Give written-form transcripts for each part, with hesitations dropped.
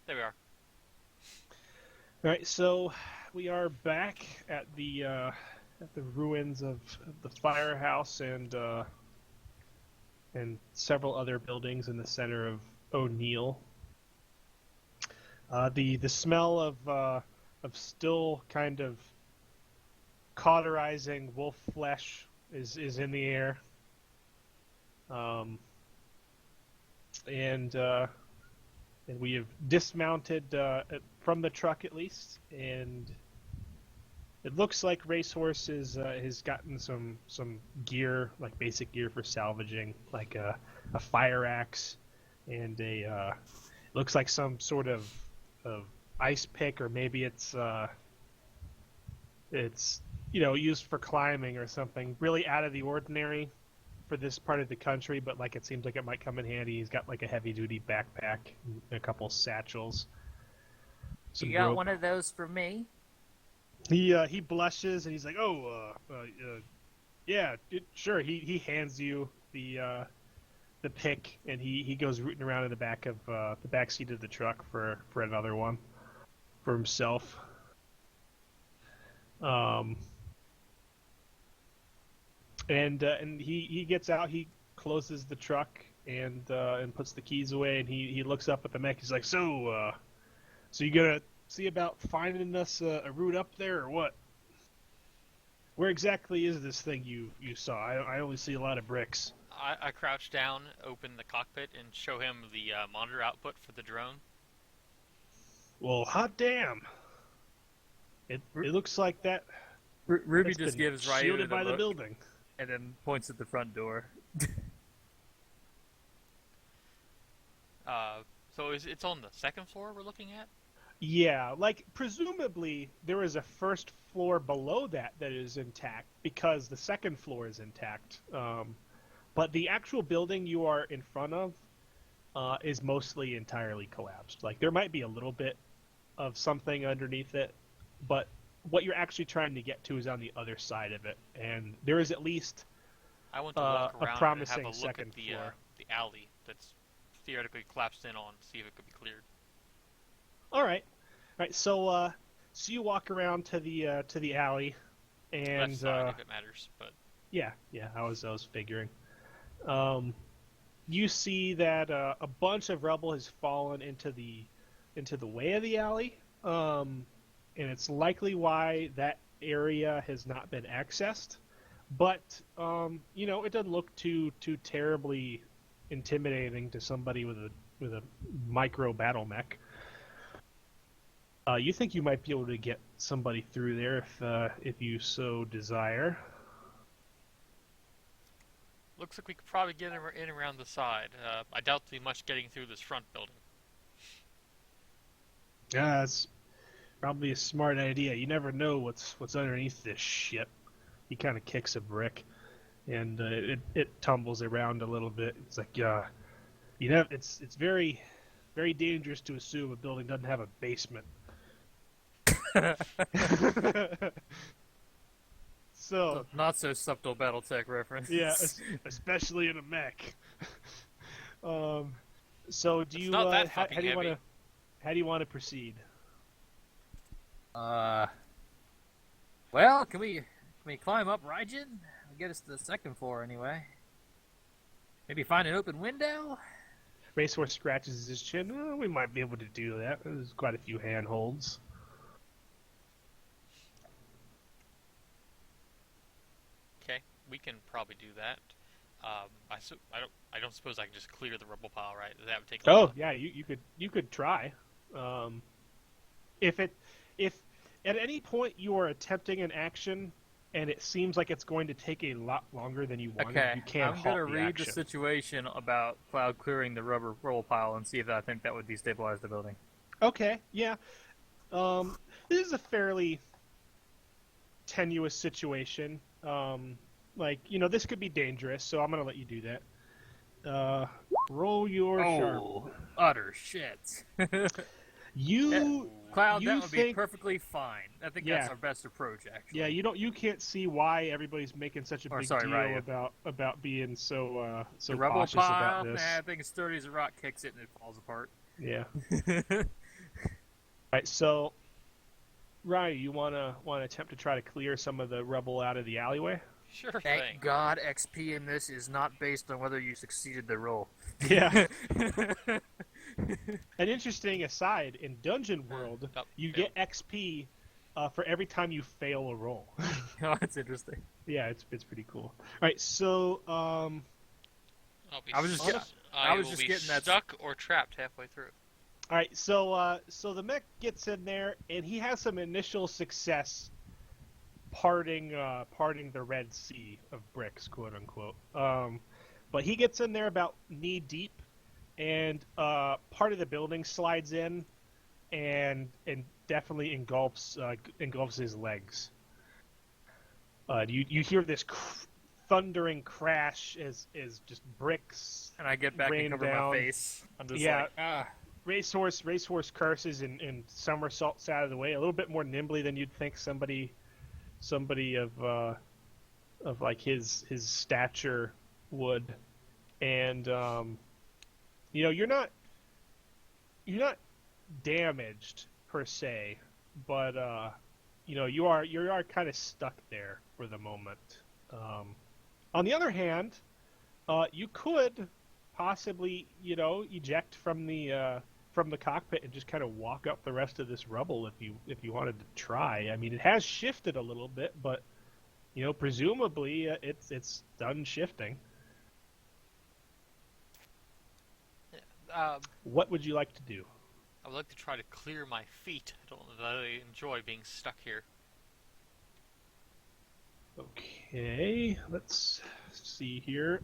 There we are. All right, so we are back at the ruins of the firehouse and several other buildings in the center of O'Neill. The smell of still kind of cauterizing wolf flesh is in the air, um, and uh, and we have dismounted from the truck at least, and it looks like Racehorse has gotten some gear, like basic gear for salvaging, like a fire axe and a looks like some sort of ice pick, or maybe it's used for climbing or something. Really out of the ordinary for this part of the country, but like it seems like it might come in handy. He's got like a heavy duty backpack and a couple satchels, You some got rope. one of those for me? He blushes and he's like, "Oh, yeah, sure." He hands you the pick, and he goes rooting around in the back of the back seat of the truck for another one for himself. Um, and he gets out. He closes the truck and puts the keys away, and he looks up at the mech. He's like, "So you gonna see about finding us a route up there, or what? Where exactly is this thing you saw? I only see a lot of bricks." I crouch down, open the cockpit, and show him the monitor output for the drone. Well, hot damn! It looks like Ruby that's just been gives shielded Ryu the by the look building. and then points at the front door. So it's on the second floor we're looking at? Yeah, like presumably there is a first floor below that is intact because the second floor is intact. But the actual building you are in front of is mostly entirely collapsed. Like there might be a little bit of something underneath it, but what you're actually trying to get to is on the other side of it, and there is at least I want to walk a around and have promising a look at second floor. the alley that's theoretically collapsed in on, see if it could be cleared. All right. So you walk around to the alley, Left and side if it matters, but yeah, I was figuring. Um, you see that a bunch of rubble has fallen into the way of the alley, and it's likely why that area has not been accessed. But it doesn't look too terribly intimidating to somebody with a micro battle mech. You think you might be able to get somebody through there if you so desire. looks like we could probably get in around the side. I doubt there'll be much getting through this front building. Yeah, that's probably a smart idea. You never know what's underneath this shit. He kind of kicks a brick, and it tumbles around a little bit. It's like it's very dangerous to assume a building doesn't have a basement. So So, not so subtle BattleTech reference. yeah, especially in a mech. Um, so do It's you not that how fucking do you want heavy. to how do you want to proceed? Uh, well, can we climb up Raijin? Get us to the second floor anyway. Maybe find an open window? Racehorse scratches his chin. Oh, we might be able to do that. There's quite a few handholds. Okay, we can probably do that. I don't suppose I can just clear the rubble pile, right? That would take a Oh lot. yeah, you could try. Um, if at any point you are attempting an action and it seems like it's going to take a lot longer than you wanted, Okay, you can I'm halt gonna the read the action. situation about Cloud clearing the rubber roll pile and see if I think that would destabilize the building. Okay, yeah. This is a fairly tenuous situation. This could be dangerous, so I'm gonna let you do that. Roll your sharp. Oh, utter shit. You Cloud, you that would be think perfectly fine. I think yeah that's our best approach, actually. yeah you can't see why everybody's making such a Or big sorry, deal Ryu. about being The so rubble cautious about pile, this. I think as sturdy as a rock kicks it and it falls apart. Yeah. right, so Ryan, you wanna attempt to try to clear some of the rubble out of the alleyway? Sure thing. Thank God XP in this is not based on whether you succeeded the roll. Yeah. An interesting aside, in Dungeon World, Oh, you failed. get XP for every time you fail a roll. Oh, that's interesting. Yeah, it's pretty cool. All right, so I was just be getting that. stuck or trapped halfway through. all right, so the mech gets in there and he has some initial success parting the Red Sea of bricks, quote unquote. But he gets in there about knee deep, and part of the building slides in, and definitely engulfs his legs. You hear this thundering crash as just bricks And I get back and rain cover down. my face. I'm just Yeah. like, ah. Racehorse curses and somersaults out of the way a little bit more nimbly than you'd think somebody of like his stature would, and you're not damaged per se, but you are kind of stuck there for the moment. On the other hand, you could possibly eject from the cockpit and just kind of walk up the rest of this rubble if you wanted to try. I mean, it has shifted a little bit, but presumably it's done shifting. What would you like to do? I would like to try to clear my feet. I don't really enjoy being stuck here. Okay, let's see here.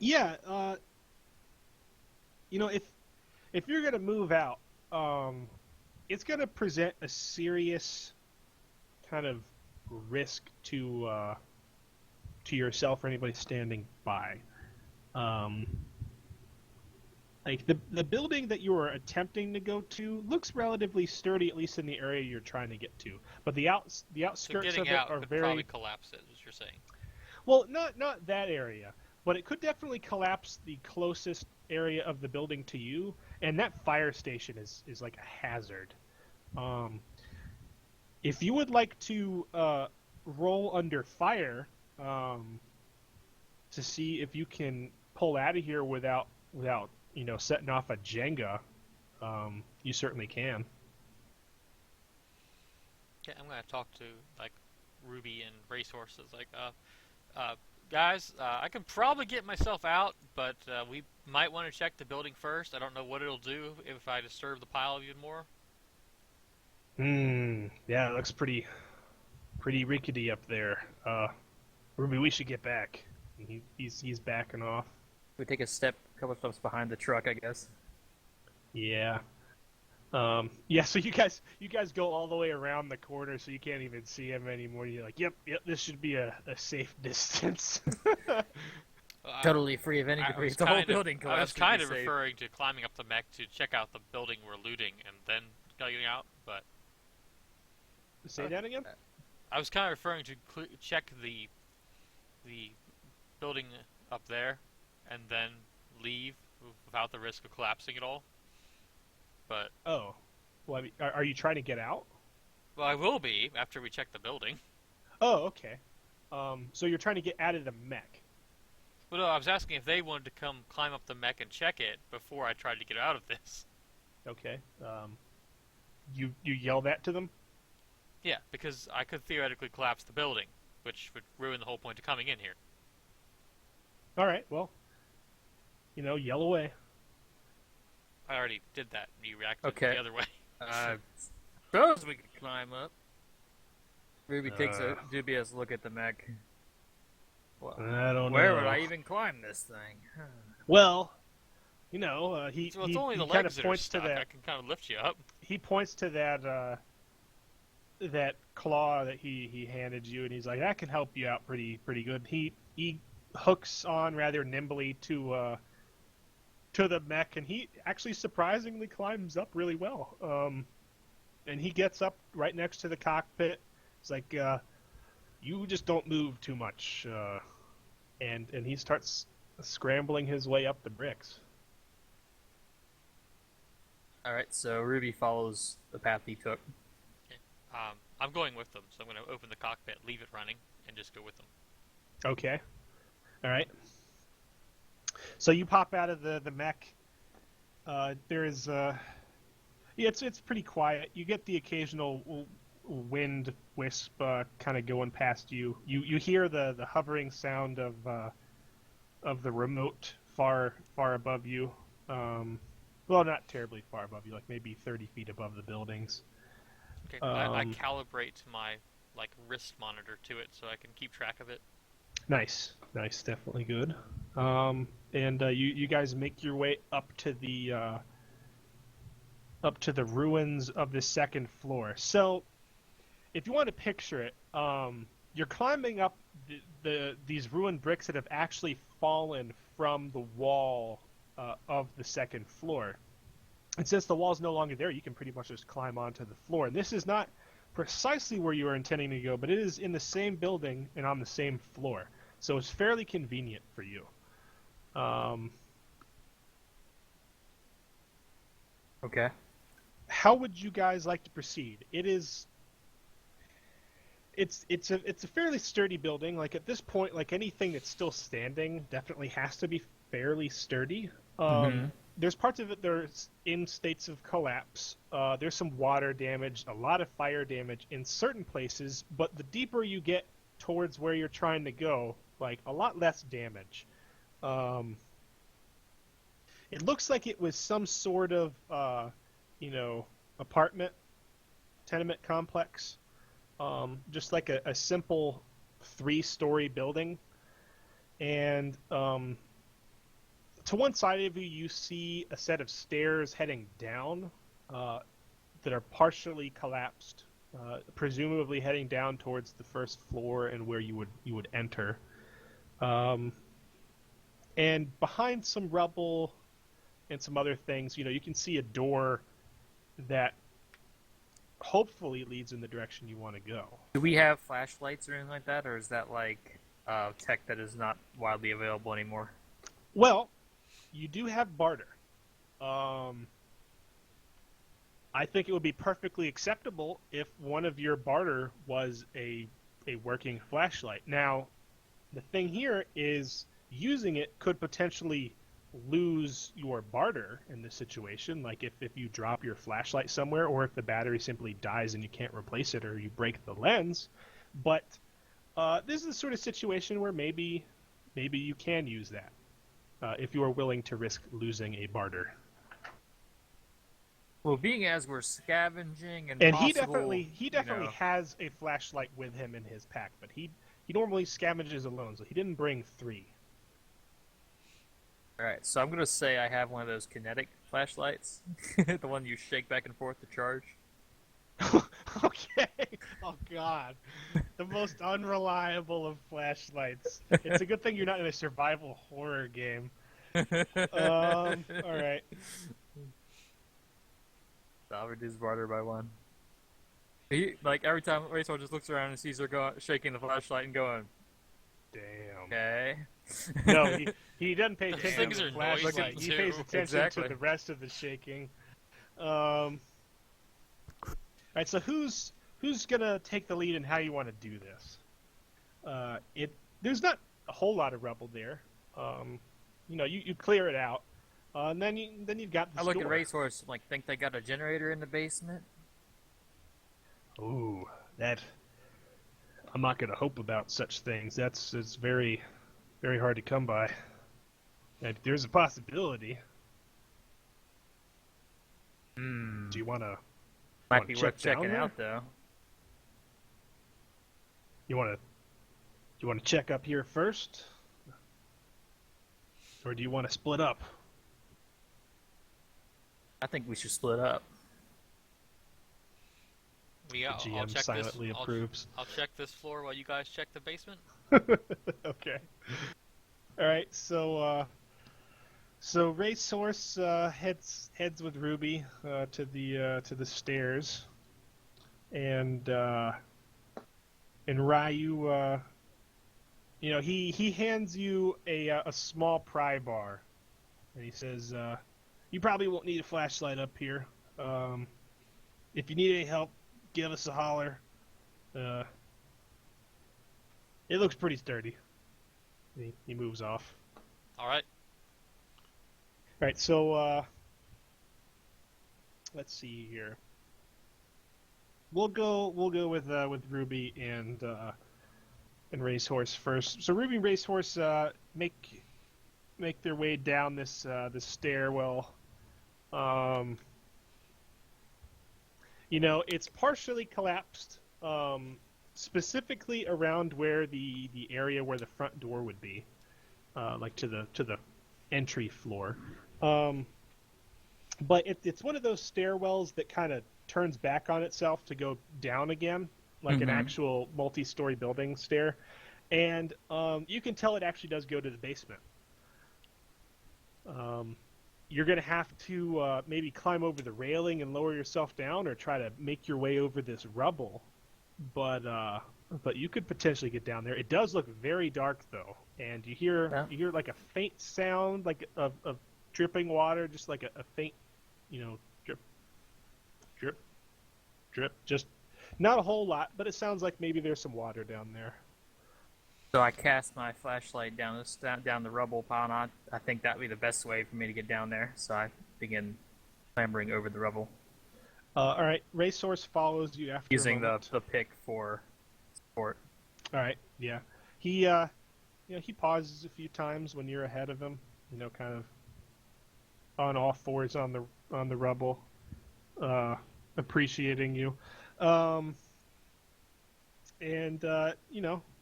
Yeah, if you're gonna move out, it's gonna present a serious kind of risk to yourself or anybody standing by. Like the building that you are attempting to go to looks relatively sturdy, at least in the area you're trying to get to. But the So outskirts getting of it out are could very probably collapse it, as you're saying. well, not that area, but it could definitely collapse the closest area of the building to you, and that fire station is like a hazard. If you would like to roll under fire to see if you can pull out of here without setting off a Jenga, you certainly can. Okay, I'm gonna talk to like Ruby and Racehorses. Like, guys, I can probably get myself out, but we might want to check the building first. I don't know what it'll do if I disturb the pile even more. Yeah, it looks pretty rickety up there. Ruby, we should get back. He's backing off. We take a couple steps behind the truck, I guess. Yeah. Yeah, so you guys go all the way around the corner so you can't even see him anymore. You're like, yep, this should be a safe distance. Totally free of any debris. The whole building I was collapsed. kind of referring to climbing up the mech to check out the building we're looting and then getting out, but Say that again? I was kind of referring to check the building up there and then leave without the risk of collapsing it all. But Oh. Well, I mean, are you trying to get out? well, I will be after we check the building. Oh, okay. So you're trying to get out of the mech. Well, no, I was asking if they wanted to come climb up the mech and check it before I tried to get out of this. Okay. You yell that to them? Yeah, because I could theoretically collapse the building, which would ruin the whole point of coming in here. All right. Well, yell away. I already did that, and you reacted Okay. the other way. Suppose we could climb up. Ruby takes a dubious look at the mech. Well, I don't know. where would I even climb this thing? Well, he So it's only the kind legs of that are points to stuck. that. I can kind of lift you up. He points to that claw that he handed you, and he's like, "That can help you out pretty good." He hooks on rather nimbly to the mech, and he actually surprisingly climbs up really well. And he gets up right next to the cockpit. It's like, you just don't move too much, and he starts scrambling his way up the bricks. All right, so Ruby follows the path he took. Okay. I'm going with them, so I'm going to open the cockpit, leave it running, and just go with them. Okay. All right. So you pop out of the mech. There is yeah, it's pretty quiet. You get the occasional wind wisp kind of going past you. You hear the hovering sound of the remote far above you. Well, not terribly far above you, like maybe 30 feet above the buildings. Okay. I Um, calibrate my like wrist monitor to it so I can keep track of it. nice, definitely good. And you guys make your way up to the ruins of the second floor. So if you want to picture it, you're climbing up these ruined bricks that have actually fallen from the wall of the second floor. And since the wall's no longer there, you can pretty much just climb onto the floor. And this is not precisely where you were intending to go, but it is in the same building and on the same floor. So it's fairly convenient for you. Um, Okay. how would you guys like to proceed? It's a fairly sturdy building. Like at this point, like anything that's still standing definitely has to be fairly sturdy. Mm-hmm. There's parts of it that are in states of collapse. There's some water damage, a lot of fire damage in certain places, but the deeper you get towards where you're trying to go, like a lot less damage. Um, it looks like it was some sort of, apartment, tenement complex. Just like a simple 3-story building. And to one side of you, you see a set of stairs heading down that are partially collapsed, presumably heading down towards the first floor and where you would enter. Um, and behind some rubble and some other things, you can see a door that hopefully leads in the direction you want to go. Do we have flashlights or anything like that, or is that like tech that is not widely available anymore? Well, you do have barter. Um, I think it would be perfectly acceptable if one of your barter was a working flashlight. Now, the thing here is using it could potentially lose your barter in this situation. Like if you drop your flashlight somewhere, or if the battery simply dies and you can't replace it, or you break the lens. But this is the sort of situation where maybe you can use that if you are willing to risk losing a barter. Well, being as we're scavenging and And possible, he definitely has a flashlight with him in his pack, but he normally scavenges alone, so he didn't bring 3. All right, so I'm gonna say I have one of those kinetic flashlights, the one you shake back and forth to charge. Okay. Oh God, the most unreliable of flashlights. It's a good thing you're not in a survival horror game. All right. I'll reduce barter by 1. Like every time Racehor just looks around and sees her shaking the flashlight and going, Damn. okay. No, he doesn't pay Those attention things to the are flashlight. noisy He too. pays attention Exactly. to the rest of the shaking. All right. So who's gonna take the lead in how you want to do this? There's not a whole lot of rubble there. You clear it out, and then you've got the I look store. at Racehorse like think they got a generator in the basement. Ooh, that I'm not gonna hope about such things. It's very, very hard to come by. And there's a possibility. Hmm. Do you want to Might be check worth down checking there? out though. You want to check up here first, or do you want to split up? I think we should split up. The I'll GM check silently this. approves. I'll check this floor while you guys check the basement. Okay. All right. So Racehorse heads with Ruby to the stairs, and Ryu, he hands you a small pry bar, and he says, You probably won't need a flashlight up here. If you need any help, give us a holler. Uh, it looks pretty sturdy. He moves off. All right. All right, so let's see here. We'll go with Ruby and Racehorse first. So Ruby and Racehorse make their way down this stairwell. It's partially collapsed, specifically around where the area where the front door would be, like to the entry floor. But it's one of those stairwells that kind of turns back on itself to go down again, like an actual multi-story building stair. And you can tell it actually does go to the basement. You're going to have to maybe climb over the railing and lower yourself down, or try to make your way over this rubble. But you could potentially get down there. It does look very dark though, and you hear like a faint sound, like of dripping water, just like a faint, drip, drip, drip. Just not a whole lot, but it sounds like maybe there's some water down there. So I cast my flashlight down the rubble pile, and I think that would be the best way for me to get down there. So I begin clambering over the rubble. All right, Racehorse follows you after using a moment. the pick for support. All right, yeah. He he pauses a few times when you're ahead of him. Kind of on all fours on the rubble, appreciating you, and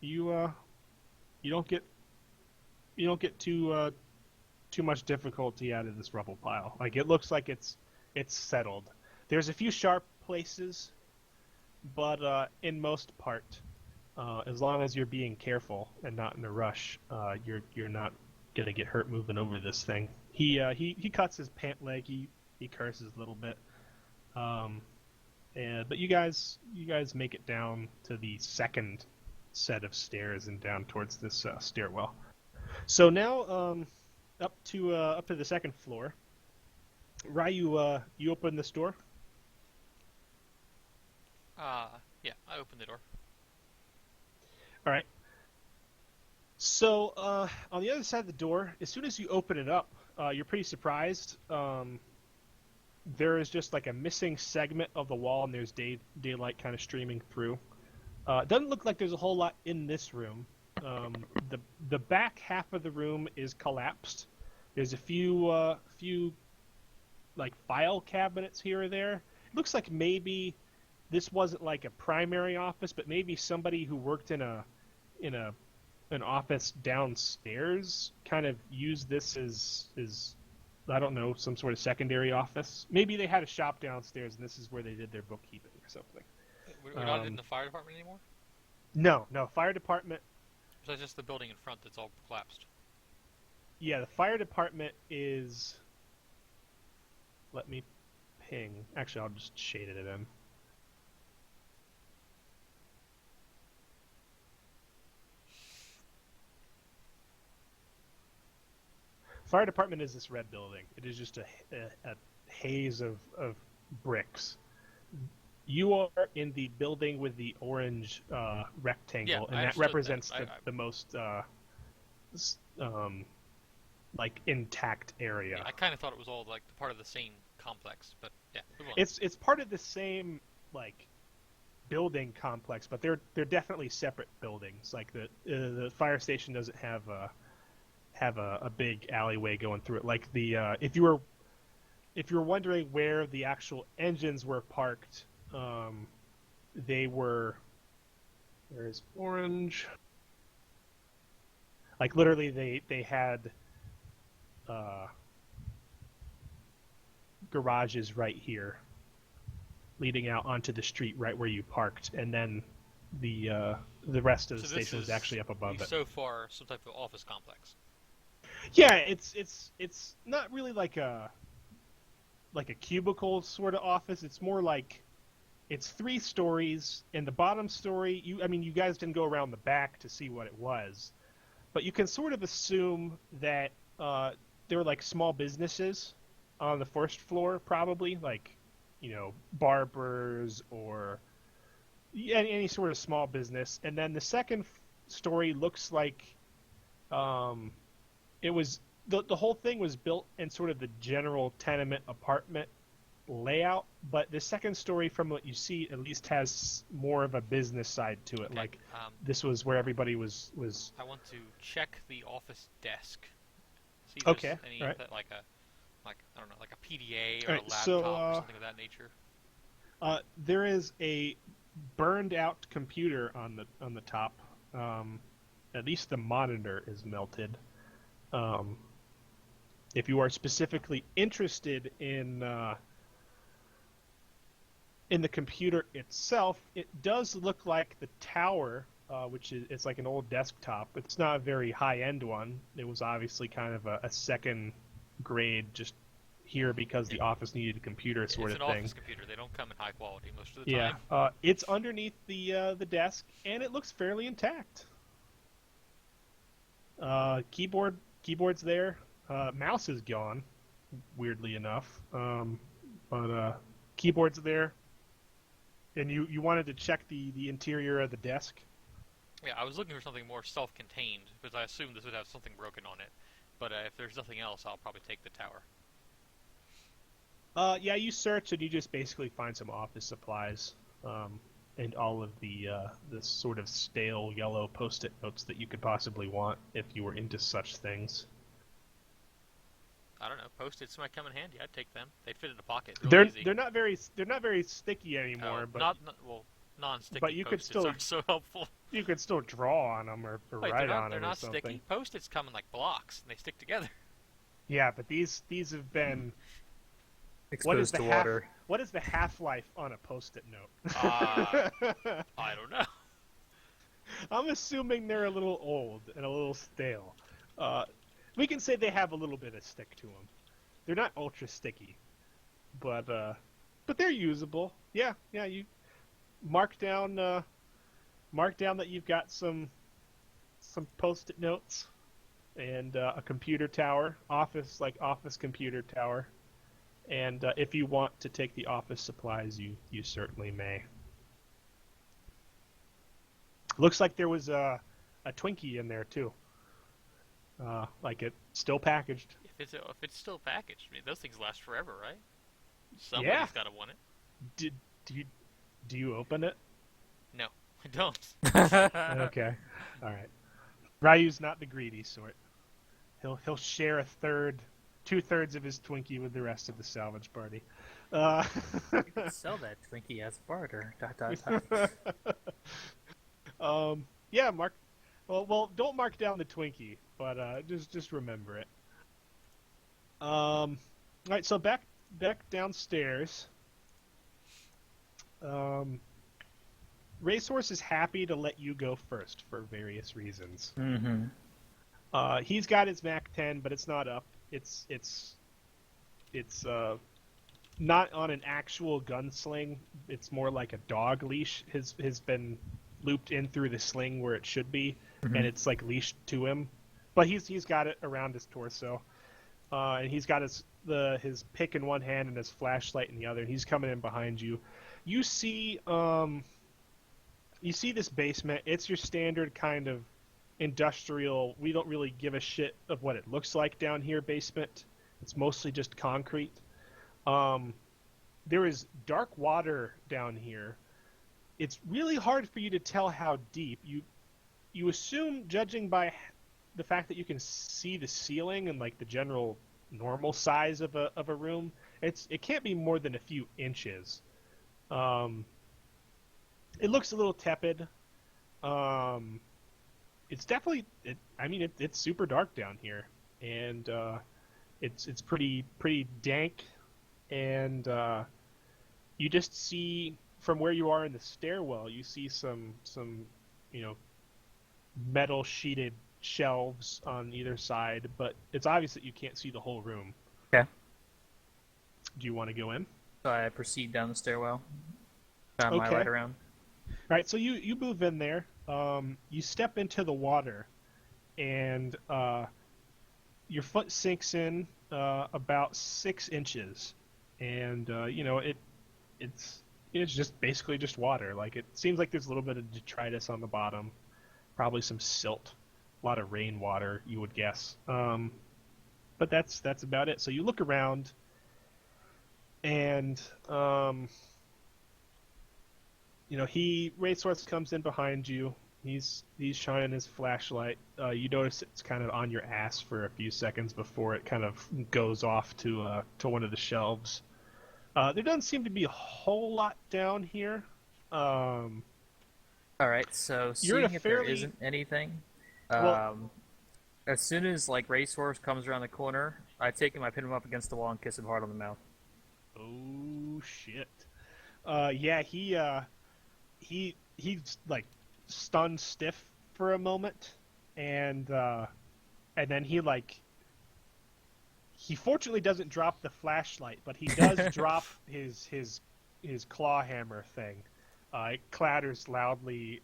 you don't get too much difficulty out of this rubble pile. Like, it looks like it's settled. There's a few sharp places, but in most part, as long as you're being careful and not in a rush, you're not gonna get hurt moving over this thing. He cuts his pant leg. He curses a little bit, but you guys make it down to the second set of stairs and down towards this stairwell. So now up to the second floor. Ryu, you open this door. Yeah, I opened the door. All right. So on the other side of the door, as soon as you open it up, you're pretty surprised. There is just like a missing segment of the wall, and there's daylight kind of streaming through. It doesn't look like there's a whole lot in this room. The back half of the room is collapsed. There's a few like file cabinets here or there. It looks like maybe this wasn't like a primary office, but maybe somebody who worked in an office downstairs kind of used this as I don't know, some sort of secondary office. Maybe they had a shop downstairs and this is where they did their bookkeeping or something. We're not in the fire department anymore? No, fire department. So it's just the building in front that's all collapsed. Yeah, the fire department is... Let me ping. Actually, I'll just shade it in. Fire department is this red building. It is just a haze of bricks. You are in the building with the orange rectangle, and that represents the most like intact area. Yeah, I kind of thought it was all like part of the same complex, but yeah. It's part of the same like building complex, but they're definitely separate buildings. Like the fire station doesn't have a big alleyway going through it. Like the if you were wondering where the actual engines were parked, they were... There's orange. Like literally they had garages right here leading out onto the street right where you parked, and then the rest of the station was actually up above it. So far, some type of office complex. Yeah, it's not really like a cubicle sort of office. It's more like it's 3 stories, and the bottom story, you guys didn't go around the back to see what it was, but you can sort of assume that they were like small businesses on the first floor, probably like, barbers or any sort of small business. And then the second story looks like it was the whole thing was built in sort of the general tenement apartment layout, but the second story, from what you see, at least has more of a business side to it. Okay. Like this was where everybody was. I want to check the office desk. See if Okay. there's any All right. like I don't know, like a PDA or All a right. So laptop or something of that nature. there is a burned out computer on the top. At least the monitor is melted. If you are specifically interested in the computer itself, it does look like the tower, which is it's like an old desktop. It's not a very high-end one. It was obviously kind of a second grade, just here because the office needed a computer sort It's of an thing. office computer. They don't come in high quality most of the Yeah, time. it's underneath the desk, and it looks fairly intact. Keyboard's there. Mouse is gone, weirdly enough. But keyboard's there. And you wanted to check the interior of the desk? Yeah, I was looking for something more self-contained because I assumed this would have something broken on it. But if there's nothing else, I'll probably take the tower. Yeah, you search and you just basically find some office supplies, and all of the sort of stale yellow post-it notes that you could possibly want if you were into such things. I don't know. Post-its might come in handy. I'd take them. They'd fit in a pocket. Real They're easy. they're not very sticky anymore, Oh, but non-sticky but you could post-its still- are so helpful. you could still draw on them or Wait, write they're on they're them or not something. sticky. Post-its come in like blocks and they stick together. Yeah, but these have been Exposed to water. What is the half-life on a post-it note? I don't know. I'm assuming they're a little old and a little stale. We can say they have a little bit of stick to them. They're not ultra sticky, but they're usable. Yeah. You mark down that you've got some post-it notes and a computer tower, office computer tower. And if you want to take the office supplies, you certainly may. Looks like there was a Twinkie in there too. Like it's still packaged. If it's still packaged, I mean, those things last forever, right? Somebody's got to want it. Do you open it? No, I don't. Okay, all right. Ryu's not the greedy sort. He'll share 2/3 of his Twinkie with the rest of the salvage party. You could sell that Twinkie as barter. ... Yeah, mark. Well, don't mark down the Twinkie, but just remember it. All right, so back downstairs. Racehorse is happy to let you go first for various reasons. Mm-hmm. He's got his Mac 10, but it's not up. It's not on an actual gunsling. It's more like a dog leash. Has been looped in through the sling where it should be, and it's like leashed to him. But he's got it around his torso, and he's got his pick in one hand and his flashlight in the other. And he's coming in behind you. You see this basement. It's your standard kind of industrial. We don't really give a shit of what it looks like down here basement. It's mostly just concrete. There is dark water down here. It's really hard for you to tell how deep. You assume, judging by the fact that you can see the ceiling and like the general normal size of a room, it can't be more than a few inches. It looks a little tepid. It's definitely. It's super dark down here, and it's pretty dank, and you just see from where you are in the stairwell, you see some metal sheeted shelves on either side, but it's obvious that you can't see the whole room. Okay. Do you want to go in? So I proceed down the stairwell. Shine my Okay. light around. All right, so you move in there. You step into the water, and your foot sinks in, about 6 inches, and it's just basically just water. Like it seems like there's a little bit of detritus on the bottom, probably some silt, a lot of rainwater, you would guess. But that's about it. So you look around, and Racehorse comes in behind you. He's shining his flashlight. You notice it's kind of on your ass for a few seconds before it kind of goes off to one of the shelves. There doesn't seem to be a whole lot down here. All right, so You're in a seeing if there fairly isn't anything, well. as soon as like Racehorse comes around the corner, I take him, I pin him up against the wall, and kiss him hard on the mouth. Oh shit. Yeah, he's like stunned stiff for a moment, and then he fortunately doesn't drop the flashlight, but he does drop his claw hammer thing. It clatters loudly.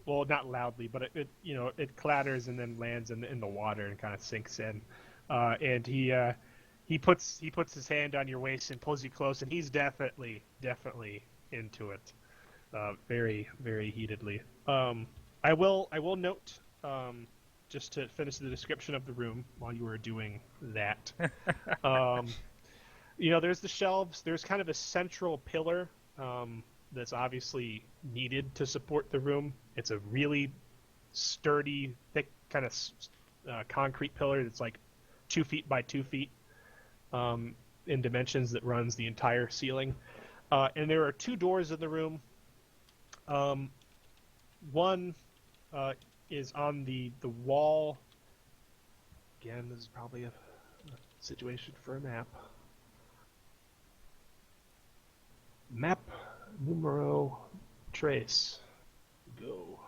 Well, not loudly, but it clatters and then lands in the water and kind of sinks in. And he puts his hand on your waist and pulls you close, and he's definitely into it, very very heatedly. I will note, just to finish the description of the room while you were doing that. There's the shelves. There's kind of a central pillar that's obviously needed to support the room. It's a really sturdy, thick kind of concrete pillar that's like 2 feet by 2 feet in dimensions that runs the entire ceiling. And there are 2 doors in the room. One is on the wall. Again, this is probably a situation for a map. Map numero tres. Go.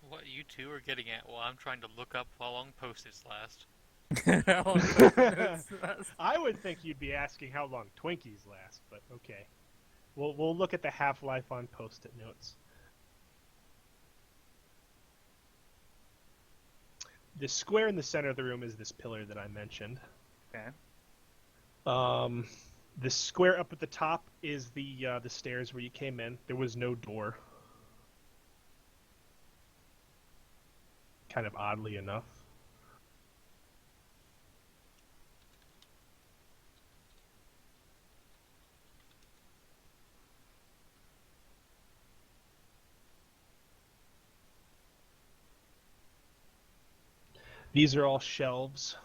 What you two are getting at while I'm trying to look up how long Post-its last. I would think you'd be asking how long Twinkies last, but okay. We'll look at the half-life on Post-it notes. The square in the center of the room is this pillar that I mentioned. Okay. The square up at the top is the stairs where you came in. There was no door. Kind of oddly enough. These are all shelves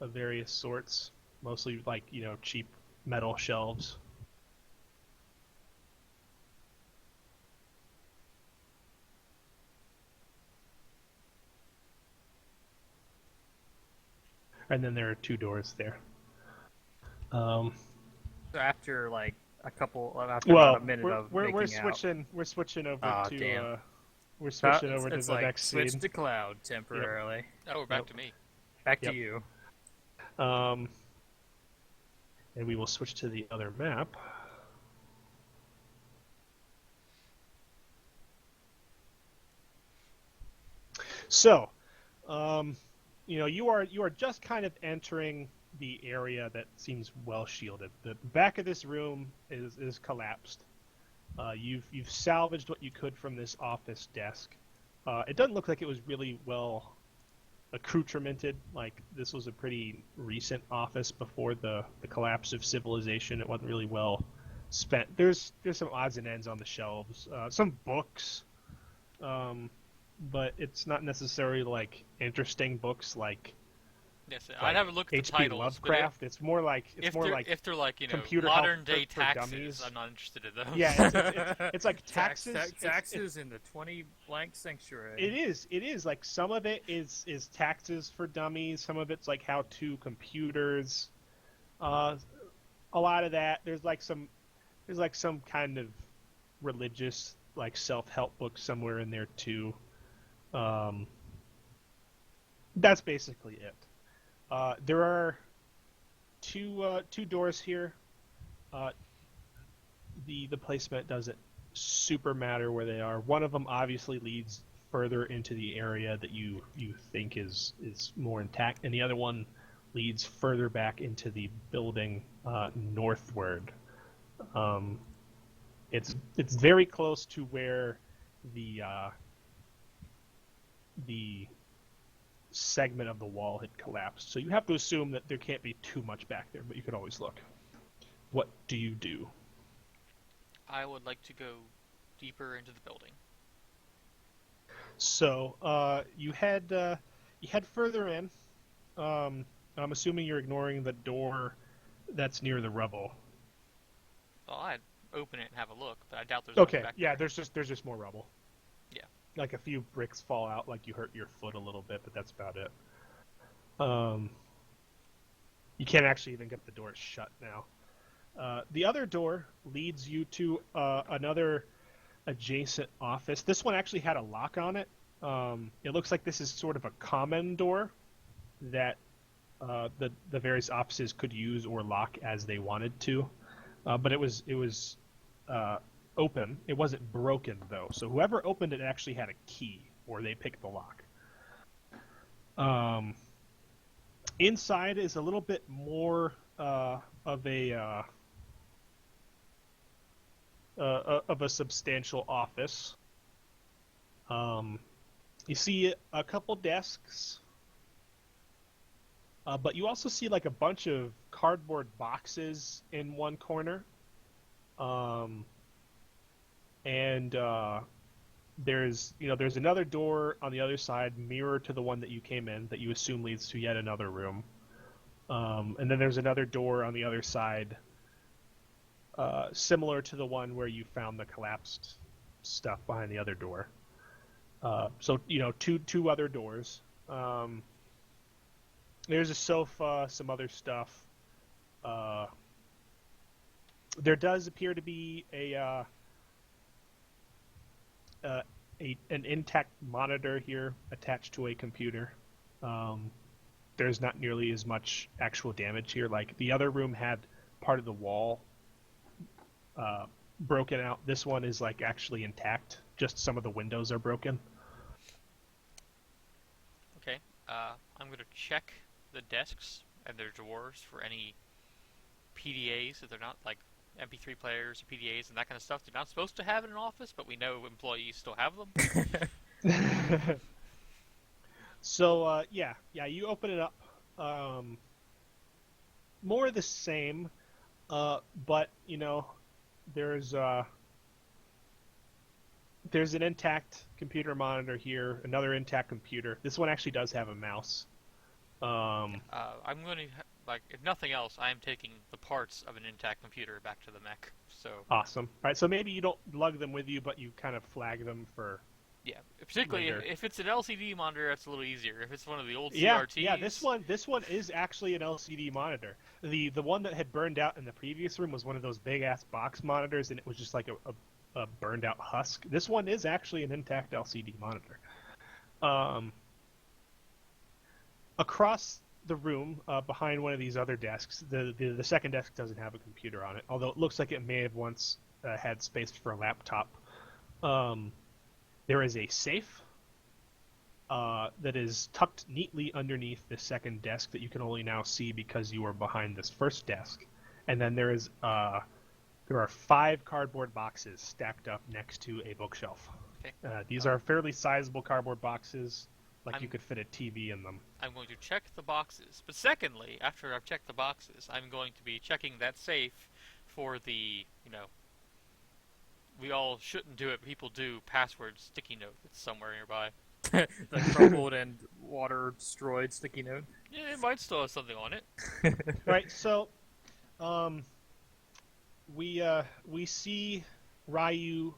of various sorts, mostly like, cheap metal shelves. And then there are 2 doors there. So after like after well, about a minute of we're making out, switching over Aw, to damn. we're switching over it's to the like next switch scene. to cloud temporarily. Oh, we're back Yep. to me. Back Yep. to you. And we will switch to the other map. So, you are just kind of entering the area that seems well shielded. The back of this room is collapsed. You've salvaged what you could from this office desk. It doesn't look like it was really well accoutramented. Like this was a pretty recent office before the collapse of civilization. It wasn't really well spent. There's some odds and ends on the shelves, some books, but it's not necessarily like interesting books like Yes, I'd have a look at the H.P. titles. Lovecraft. It's more like If they're like computer modern help day for taxes, dummies. I'm not interested in those. Yeah, it's like taxes. Taxes in the 20 blank sanctuary. It is like some of it is taxes for dummies. Some of it's like how to computers. A a lot of that. There's like some kind of religious like self-help book somewhere in there too. Um, that's basically it. There are two doors here. Uh, the placement doesn't super matter where they are. One of them obviously leads further into the area that you think is more intact, and the other one leads further back into the building northward. Um, it's very close to where the segment of the wall had collapsed. So you have to assume that there can't be too much back there, but you could always look. What do you do? I would like to go deeper into the building. So you head further in. I'm assuming you're ignoring the door that's near the rubble. Well, I'd open it and have a look, but I doubt there's much Okay, back yeah, there. there's just more rubble. Yeah. Like a few bricks fall out, like you hurt your foot a little bit, but that's about it. Um, you can't actually even get the door shut now. The other door leads you to another adjacent office. This one actually had a lock on it. It looks like this is sort of a common door that the various offices could use or lock as they wanted to. But it was open. It wasn't broken though. So whoever opened it actually had a key, or they picked the lock. Inside is a little bit more of a substantial office. You see a couple desks, but you also see like a bunch of cardboard boxes in one corner. And there's another door on the other side, mirror to the one that you came in, that you assume leads to yet another room. And then there's another door on the other side, similar to the one where you found the collapsed stuff behind the other door. So two other doors. There's a sofa, some other stuff. There does appear to be an intact monitor here attached to a computer. There's not nearly as much actual damage here. Like the other room had part of the wall broken out. This one is like actually intact. Just some of the windows are broken. Okay. I'm going to check the desks and their drawers for any PDAs, if they're not like MP3 players or PDAs and that kind of stuff. They're not supposed to have in an office, but we know employees still have them. So you open it up. More of the same, but there's an intact computer monitor here, another intact computer. This one actually does have a mouse. I'm going to, if nothing else, I am taking the parts of an intact computer back to the mech. So awesome. All right, so maybe you don't lug them with you, but you kind of flag them for. Yeah, particularly later. if it's an LCD monitor, that's a little easier. If it's one of the old CRTs, yeah. This one is actually an LCD monitor. The one that had burned out in the previous room was one of those big ass box monitors, and it was just like a burned out husk. This one is actually an intact LCD monitor. Across the room, behind one of these other desks, the second desk doesn't have a computer on it, although it looks like it may have once had space for a laptop. There is a safe that is tucked neatly underneath the second desk that you can only now see because you are behind this first desk. And then there are 5 cardboard boxes stacked up next to a bookshelf. Okay. These are fairly sizable cardboard boxes, like you could fit a TV in them. I'm going to check the boxes. But secondly, after I've checked the boxes, I'm going to be checking that safe for the, we all shouldn't do it, but people do, password sticky note that's somewhere nearby. The crumpled and water destroyed sticky note. Yeah, it might still have something on it. Right, so we see Ryu,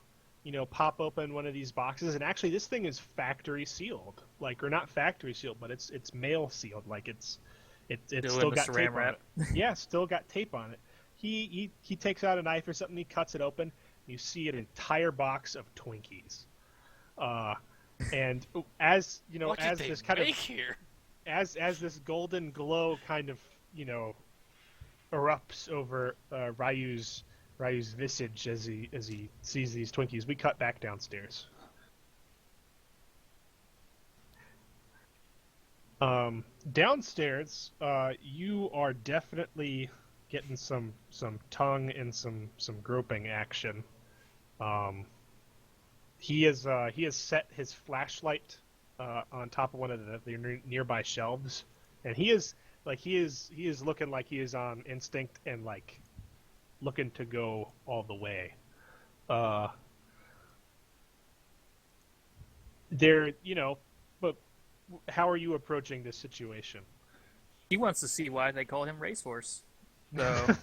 pop open one of these boxes, and actually this thing is factory sealed, or not factory sealed, but it's mail sealed, like it's still got tape on it. Yeah, still got tape on it. he takes out a knife or something. He cuts it open. You see an entire box of Twinkies. And as you know, What did as they this kind make of here? as this golden glow kind of erupts over Ryu's visage as he sees these Twinkies, we cut back downstairs. Downstairs, you are definitely getting some tongue and some groping action. He has set his flashlight on top of one of the nearby shelves, and he is looking like he is on instinct and like looking to go all the way. There, but how are you approaching this situation? He wants to see why they call him Racehorse. So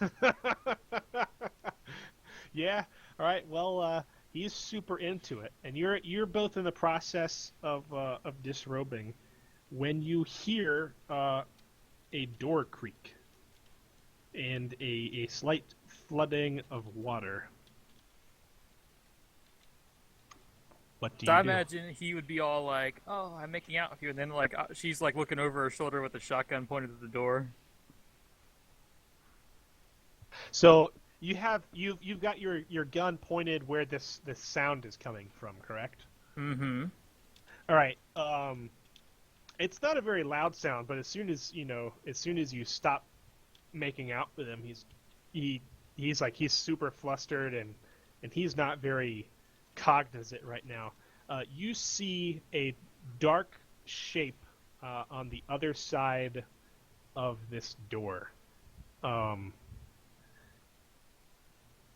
Yeah. All right. Well, he's super into it, and you're both in the process of disrobing when you hear a door creak and a slight flooding of water. What do So you I do? imagine he would be all like, "Oh, I'm making out with you," and then like she's like looking over her shoulder with a shotgun pointed at the door. So you've got your gun pointed where this sound is coming from, correct? Mm-hmm. All right. It's not a very loud sound, but as soon as you stop making out with him, he's super flustered and he's not very cognizant right now. You see a dark shape on the other side of this door.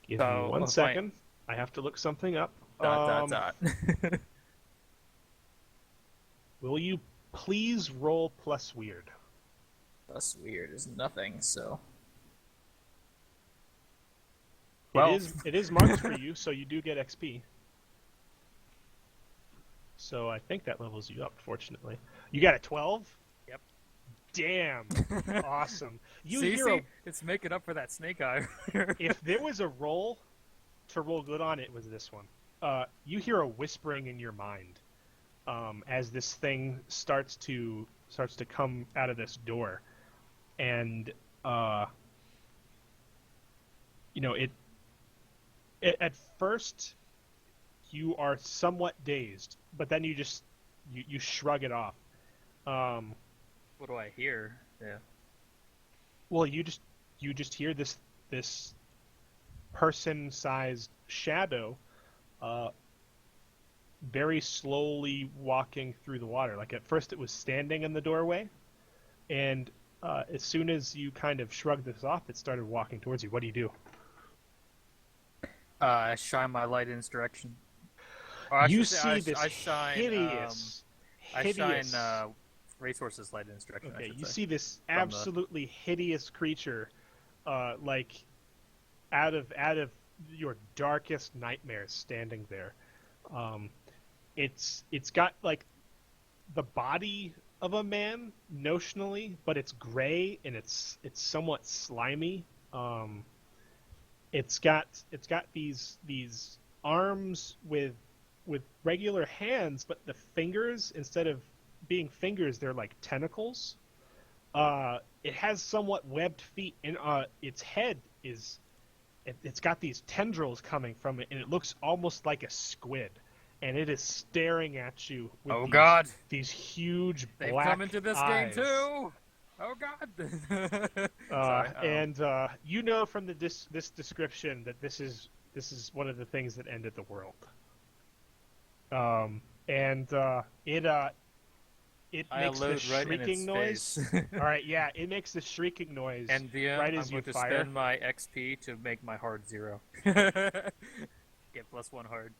Give me So, 1 second. I have to look something up. Dot. Will you please roll plus weird? That's weird. Is nothing. So. It Well, is marked for you, so you do get XP. So I think that levels you up, fortunately. You got a 12? Yep. Damn. Awesome. You see, hear it's making up for that snake eye. if there was a roll to roll good on, it was this one. You hear a whispering in your mind as this thing starts to come out of this door, and it at first you are somewhat dazed, but then you shrug it off. What do I hear? Yeah. Well, you just hear this person-sized shadow very slowly walking through the water. Like at first it was standing in the doorway, and as soon as you kind of shrugged this off, it started walking towards you. What do you do? I shine my light in its direction. Or You should say see this I shine, hideous. I shine Racehorse's light in its direction. Okay, I should you say. see this From the- absolutely hideous creature, like out of your darkest nightmares, standing there. It's got like the body of a man notionally, but it's gray and it's somewhat slimy. It's got these arms with regular hands, but the fingers, instead of being fingers, they're like tentacles. It has somewhat webbed feet, and its head it's got these tendrils coming from it, and it looks almost like a squid, and it is staring at you with Oh God! these huge They've black come into this eyes. game too. Oh God! Sorry. And you know from this description that this is one of the things that ended the world. It I makes this load right in shrieking its noise. face. All right, yeah, it makes this shrieking noise And Via, right I'm as you going to fire. spend my XP to make my hard 0. Get +1 hard.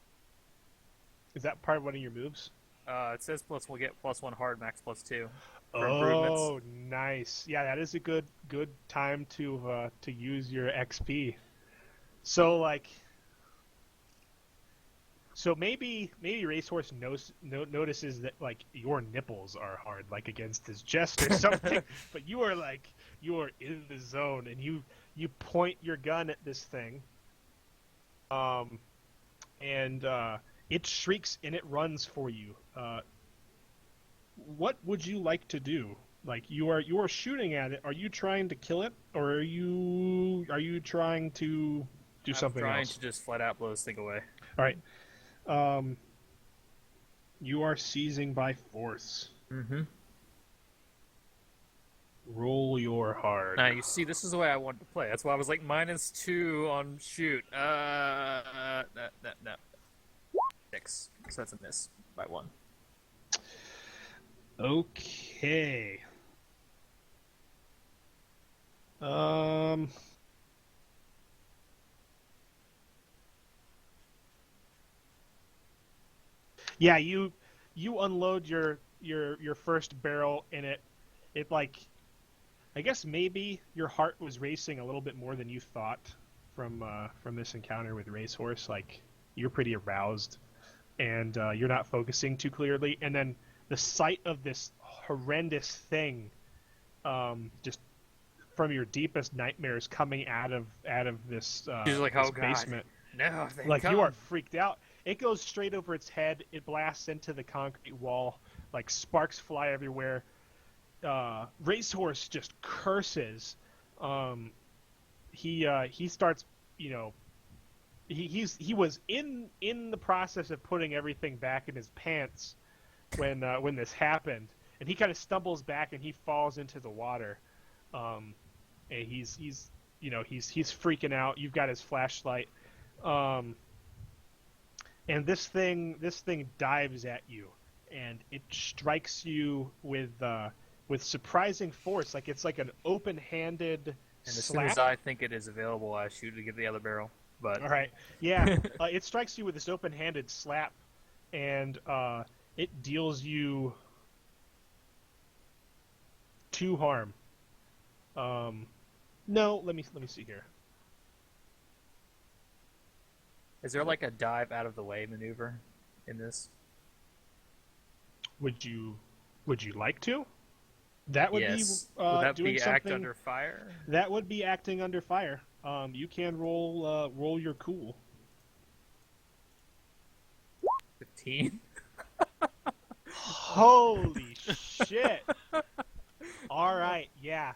Is that part of one of your moves? It says we'll get +1 hard, max +2. For Oh, improvements. nice. Yeah, that is a good time to use your XP. So maybe Racehorse notices that like your nipples are hard, like against his chest or something. But you are in the zone, and you point your gun at this thing, and it shrieks and it runs for you. What would you like to do? Like you are shooting at it. Are you trying to kill it, or are you trying to do I'm something trying else? to just flat out blow this thing away. All right. You are seizing by force. Mm-hmm. Roll your hard. Now you see, this is the way I wanted to play. That's why I was like -2 on shoot. No. 6. So that's a miss by 1. Okay. Um. Yeah, you unload your first barrel and it like I guess maybe your heart was racing a little bit more than you thought from this encounter with Racehorse. Like you're pretty aroused and you're not focusing too clearly, and then the sight of this horrendous thing, just from your deepest nightmares coming out of this She's like, this oh god, basement. no, they Like come. you are freaked out. It goes straight over its head. It blasts into the concrete wall. Like sparks fly everywhere. Racehorse just curses. He starts, you know, he was in the process of putting everything back in his pants when this happened, and he kind of stumbles back and he falls into the water. And he's freaking out. You've got his flashlight. And this thing dives at you, and it strikes you with surprising force. Like it's like an open-handed And as slap. soon as I think it is available, I shoot to get the other barrel. But All right, yeah, it strikes you with this open-handed slap, and it deals you 2 harm. No, let me see here. is there like a dive out of the way maneuver in this? Would you like to? That would Yes. be Would that doing be something. act under fire? That would be acting under fire. You can roll your cool. 15. Holy shit! All right, yeah.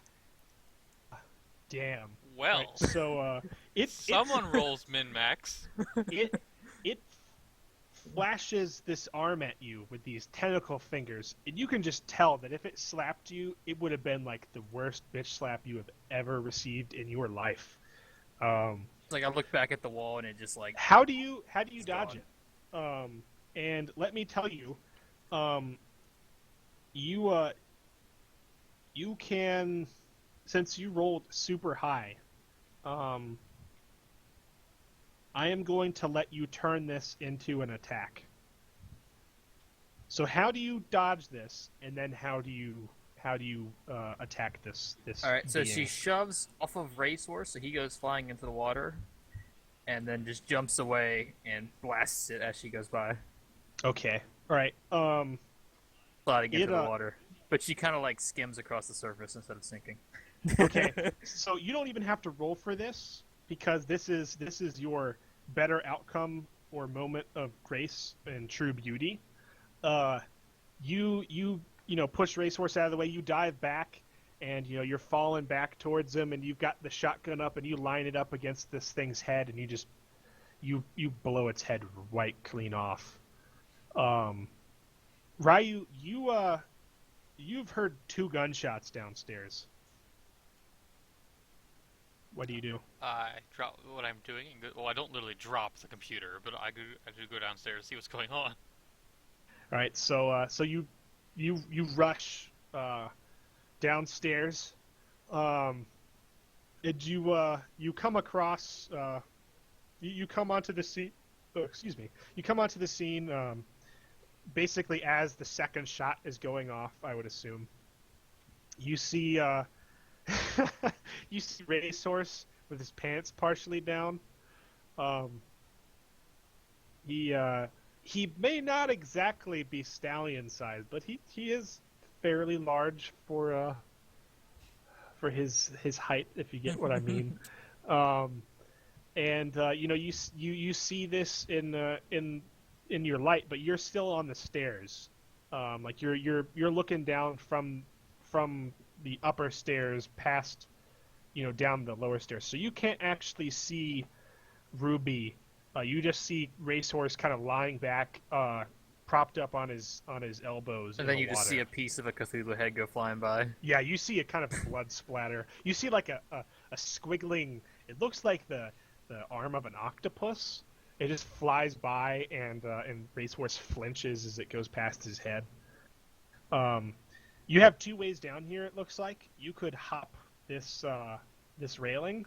Damn. Well, Right, so someone rolls min max. it flashes this arm at you with these tentacle fingers, and you can just tell that if it slapped you, it would have been like the worst bitch slap you have ever received in your life. Like I look back at the wall and it just like How do you It's dodge gone. it? And let me tell you, you can, since you rolled super high, I am going to let you turn this into an attack. So how do you dodge this, and then how do you attack this? All right, so being? she shoves off of Racehorse, so he goes flying into the water, and then just jumps away and blasts it as she goes by, Okay. All right. sliding into It, the water. But she kind of like skims across the surface instead of sinking. Okay. So you don't even have to roll for this because this is your better outcome or moment of grace and true beauty. You push Racehorse out of the way. You dive back, and you're falling back towards him, and you've got the shotgun up, and you line it up against this thing's head, and you blow its head right clean off. Ryu, you've heard 2 gunshots downstairs. What do you do? I drop what I'm doing. And well, I don't literally drop the computer, but I do go downstairs to see what's going on. All right, so you rush downstairs. Did you come across you come onto the scene? Oh, excuse me. You come onto the scene basically as the second shot is going off. I would assume. You see you see Racehorse with his pants partially down. He may not exactly be stallion sized, but he is fairly large for for his height, if you get what I mean. Um, and you see this in your light, but you're still on the stairs. Like you're looking down from the upper stairs past, down the lower stairs, so you can't actually see Ruby. You just see Racehorse kind of lying back, propped up on his elbows And in then the you just water. see a piece of a Cthulhu head go flying by. Yeah, you see a kind of blood splatter. You see like a squiggling. It looks like the arm of an octopus. It just flies by, and Racehorse flinches as it goes past his head. You have two ways down here. It looks like you could hop this railing,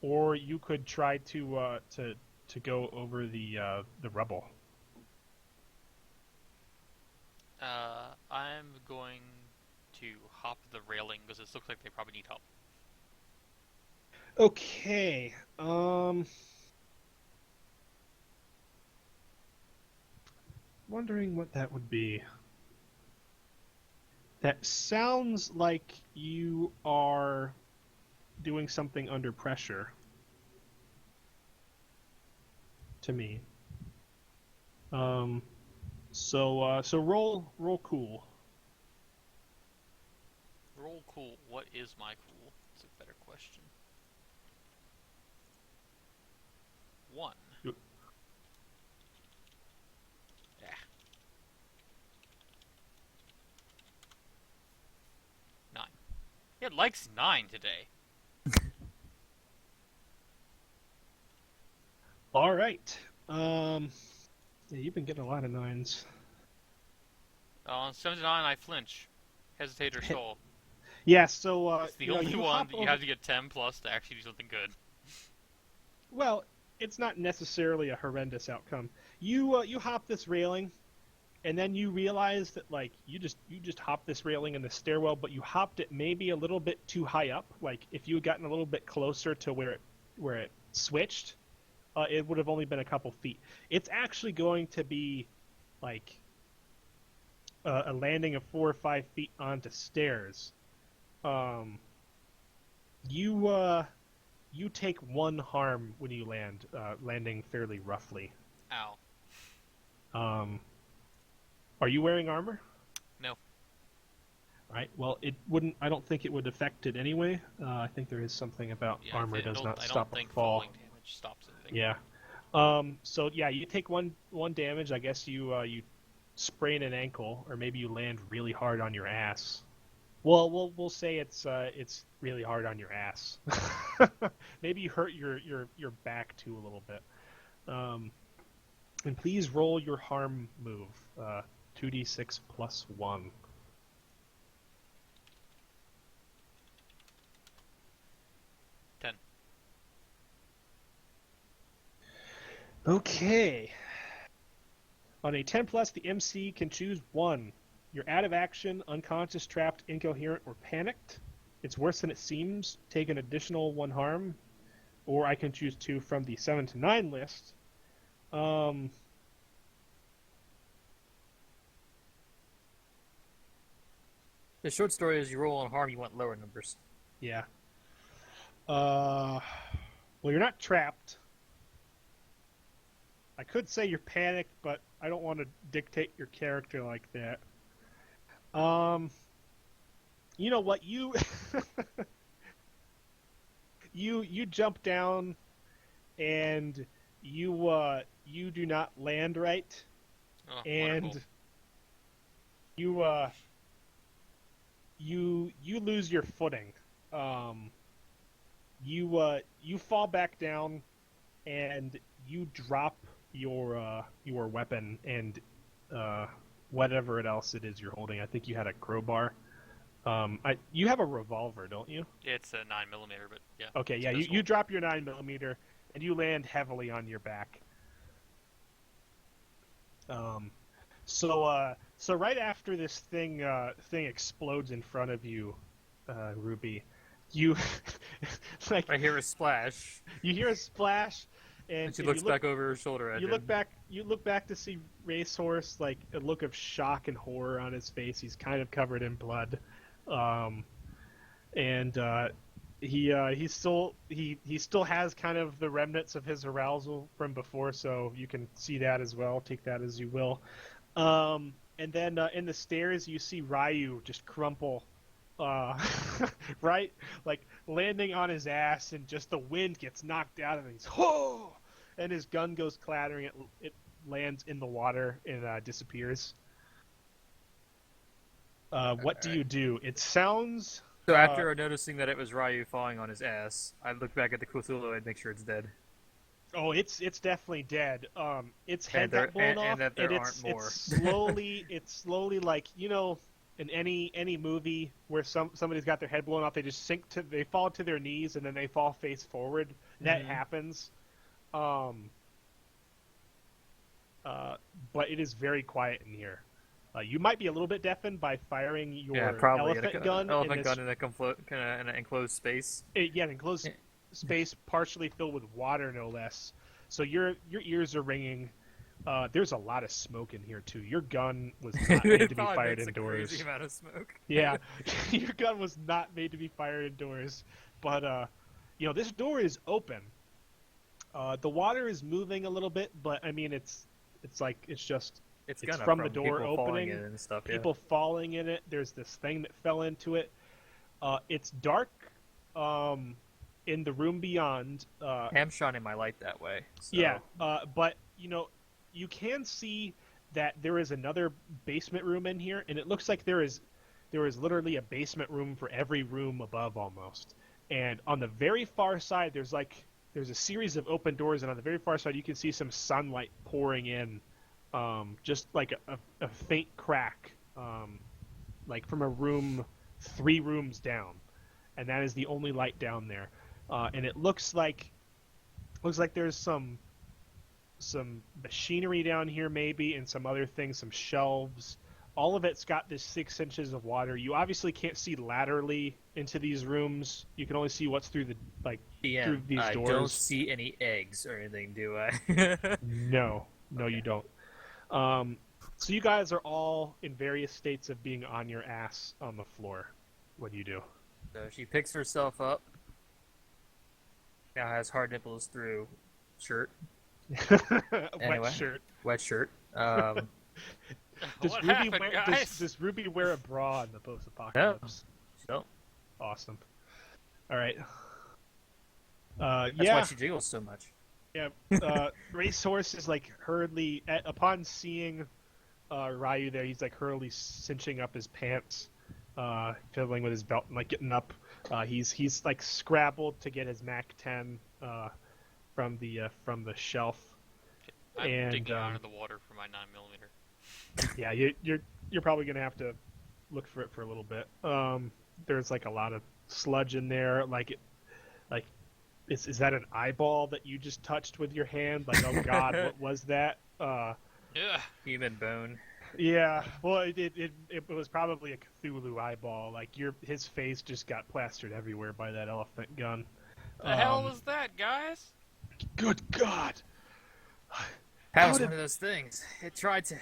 or you could try to go over the rubble. I'm going to hop the railing because it looks like they probably need help. Okay. Wondering what that would be. That sounds like you are doing something under pressure to me. So roll cool. Roll cool. What is my cool? That's a better question. 1. Yep. Yeah. 9. It likes 9 today. All right. Yeah, you've been getting a lot of 9s. On 79, I flinch. Hesitate or stall. Yeah, so It's the only you one hop that you have to get 10 plus to actually do something good. Well, it's not necessarily a horrendous outcome. You hop this railing, and then you realize that like you just hopped this railing in the stairwell, but you hopped it maybe a little bit too high up. Like if you had gotten a little bit closer to where it switched, it would have only been a couple feet. It's actually going to be like a landing of 4 or 5 feet onto stairs. You take 1 harm when you land, landing fairly roughly. Ow. Are you wearing armor? No. Right. Well, it wouldn't. I don't think it would affect it anyway. I think there is something about Yeah, armor does not I stop don't think a fall. falling damage stops anything. Yeah. So yeah, you take one damage. I guess you sprain an ankle, or maybe you land really hard on your ass. Well, we'll say it's really hard on your ass. Maybe you hurt your back too a little bit. And please roll your harm move. 2d6 plus 1. Okay. On a 10 plus, the MC can choose 1. You're out of action, unconscious, trapped, incoherent, or panicked. It's worse than it seems. Take an additional 1 harm. Or I can choose 2 from the 7 to 9 list. The short story is you roll on harm, you want lower numbers. Yeah. Well, you're not trapped. I could say you're panicked, but I don't want to dictate your character like that. You know what? You you jump down, and you do not land right, Oh, and wonderful. you lose your footing. You fall back down, and you drop your weapon and whatever else it is you're holding. I think you had a crowbar. You have a revolver, don't you? It's a 9mm, but yeah. Okay, yeah. You drop your 9mm and you land heavily on your back. So right after this thing explodes in front of you, Ruby, you like I hear a splash, you hear a splash, and she and looks back over her shoulder at you him. look back to see Racehorse, like a look of shock and horror on his face. He's kind of covered in blood, and he still has kind of the remnants of his arousal from before, so you can see that as well. Take that as you will. And then in the stairs, you see Ryu just crumple, uh, right, like landing on his ass, and just the wind gets knocked out of him. He's oh, and his gun goes clattering. It lands in the water and disappears. What do you do? It sounds. So after noticing that it was Ryu falling on his ass, I look back at the Cthulhu and make sure it's dead. Oh, it's definitely dead. Its head And there- got blown off, and that there it's aren't more. it's slowly like in any movie where somebody's got their head blown off, they fall to their knees and then they fall face forward. That happens. But it is very quiet in here. You might be a little bit deafened by firing your probably elephant gun. Elephant gun in an enclosed space. An enclosed space partially filled with water, no less. So your ears are ringing. There's a lot of smoke in here too. Your gun was not made to be Probably fired makes a indoors. crazy amount of smoke. Yeah, your gun was not made to be fired indoors. But this door is open. The water is moving a little bit, but I mean it's just. It's from the door opening, and stuff, people falling in it. There's this thing that fell into it. It's dark in the room beyond. I'm shining my light that way. So. Yeah, but you can see that there is another basement room in here, and it looks like there is literally a basement room for every room above almost. And on the very far side, there's a series of open doors, and on the very far side, you can see some sunlight pouring in. Just like a faint crack, like from a room 3 rooms down, and that is the only light down there. And it looks like there's some machinery down here maybe, and some other things, some shelves. All of it's got this 6 inches of water. You obviously can't see laterally into these rooms. You can only see what's through through these doors. I don't see any eggs or anything, do I? No, okay. You don't. So you guys are all in various states of being on your ass on the floor. What do you do? So she picks herself up. Now has hard nipples through shirt. Anyway, wet shirt. Does What Ruby happened, wear, guys? does Ruby wear a bra in the post-apocalypse? No. Awesome. All right. That's yeah. why she jiggles so much. Yeah, Racehorse is like hurriedly upon seeing Ryu there. He's like hurriedly cinching up his pants, fiddling with his belt, and like getting up. He's like scrabbled to get his MAC-10 from the shelf. I'm digging under the water for my 9mm. Yeah, you're probably gonna have to look for it for a little bit. There's like a lot of sludge in there, Is that an eyeball that you just touched with your hand? Like, oh God, what was that? Yeah. Human bone. Yeah. Well, it was probably a Cthulhu eyeball. Like his face just got plastered everywhere by that elephant gun. The hell was that, guys? Good God. That was one of those things. It tried to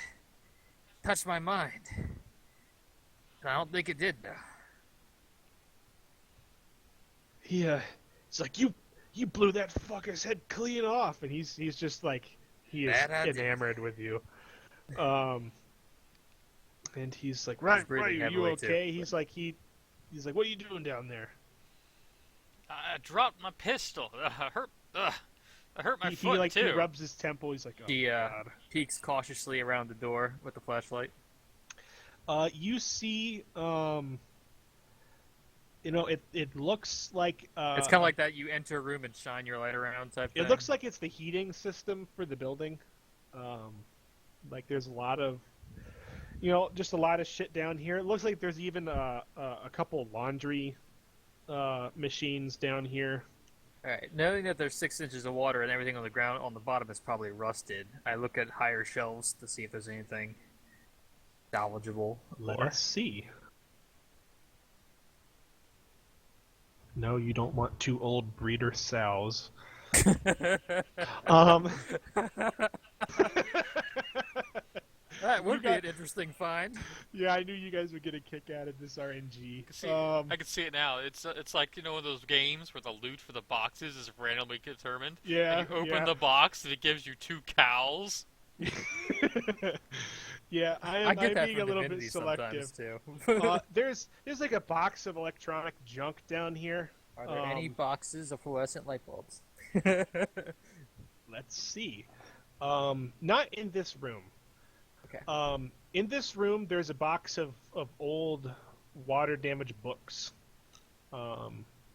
touch my mind. And I don't think it did, though. It's like you blew that fucker's head clean off, and he's just like he is enamored with you. And he's like, right, are you okay? Too. He's like, what are you doing down there? I dropped my pistol. I hurt my foot too. He rubs his temple. He's like, oh God. Peeks cautiously around the door with the flashlight. You see, it looks like it's kind of like that. You enter a room and shine your light around type thing. It looks like it's the heating system for the building. Like there's a lot of, just a lot of shit down here. It looks like there's even a couple laundry machines down here. All right. Knowing that there's 6 inches of water and everything on the ground on the bottom is probably rusted, I look at higher shelves to see if there's anything salvageable. Let us see. No, you don't want 2 old breeder sows. That That would be an interesting find. Yeah, I knew you guys would get a kick out of this RNG. I can see it now. It's like one of those games where the loot for the boxes is randomly determined. Yeah, And you open yeah. the box and it gives you 2 cows. Yeah, I get I'm that being from a little bit Divinity selective. sometimes too. There's like a box of electronic junk down here. Are there any boxes of fluorescent light bulbs? Let's see. Not in this room. Okay. In this room, there's a box of old water damaged books. It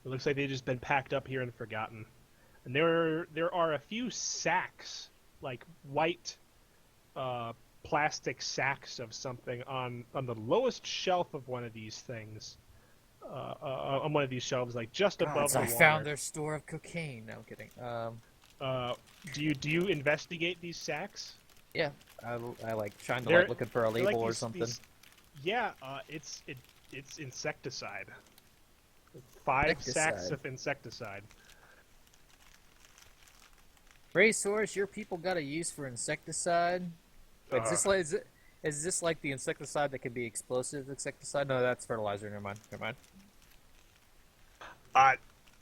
looks like they've just been packed up here and forgotten. And there are a few sacks, like white plastic sacks of something on the lowest shelf of one of these things. On one of these shelves, like just above the I water. found their store of cocaine. No, I'm kidding. Do you investigate these sacks? Yeah, I like shine the They're- light looking for a They're label like or these- something. these- yeah, it's insecticide. 5 sacks Insecticide. of insecticide. Racehorse, your people got a use for insecticide? Wait, is this like the insecticide that can be explosive insecticide? No, that's fertilizer. Never mind.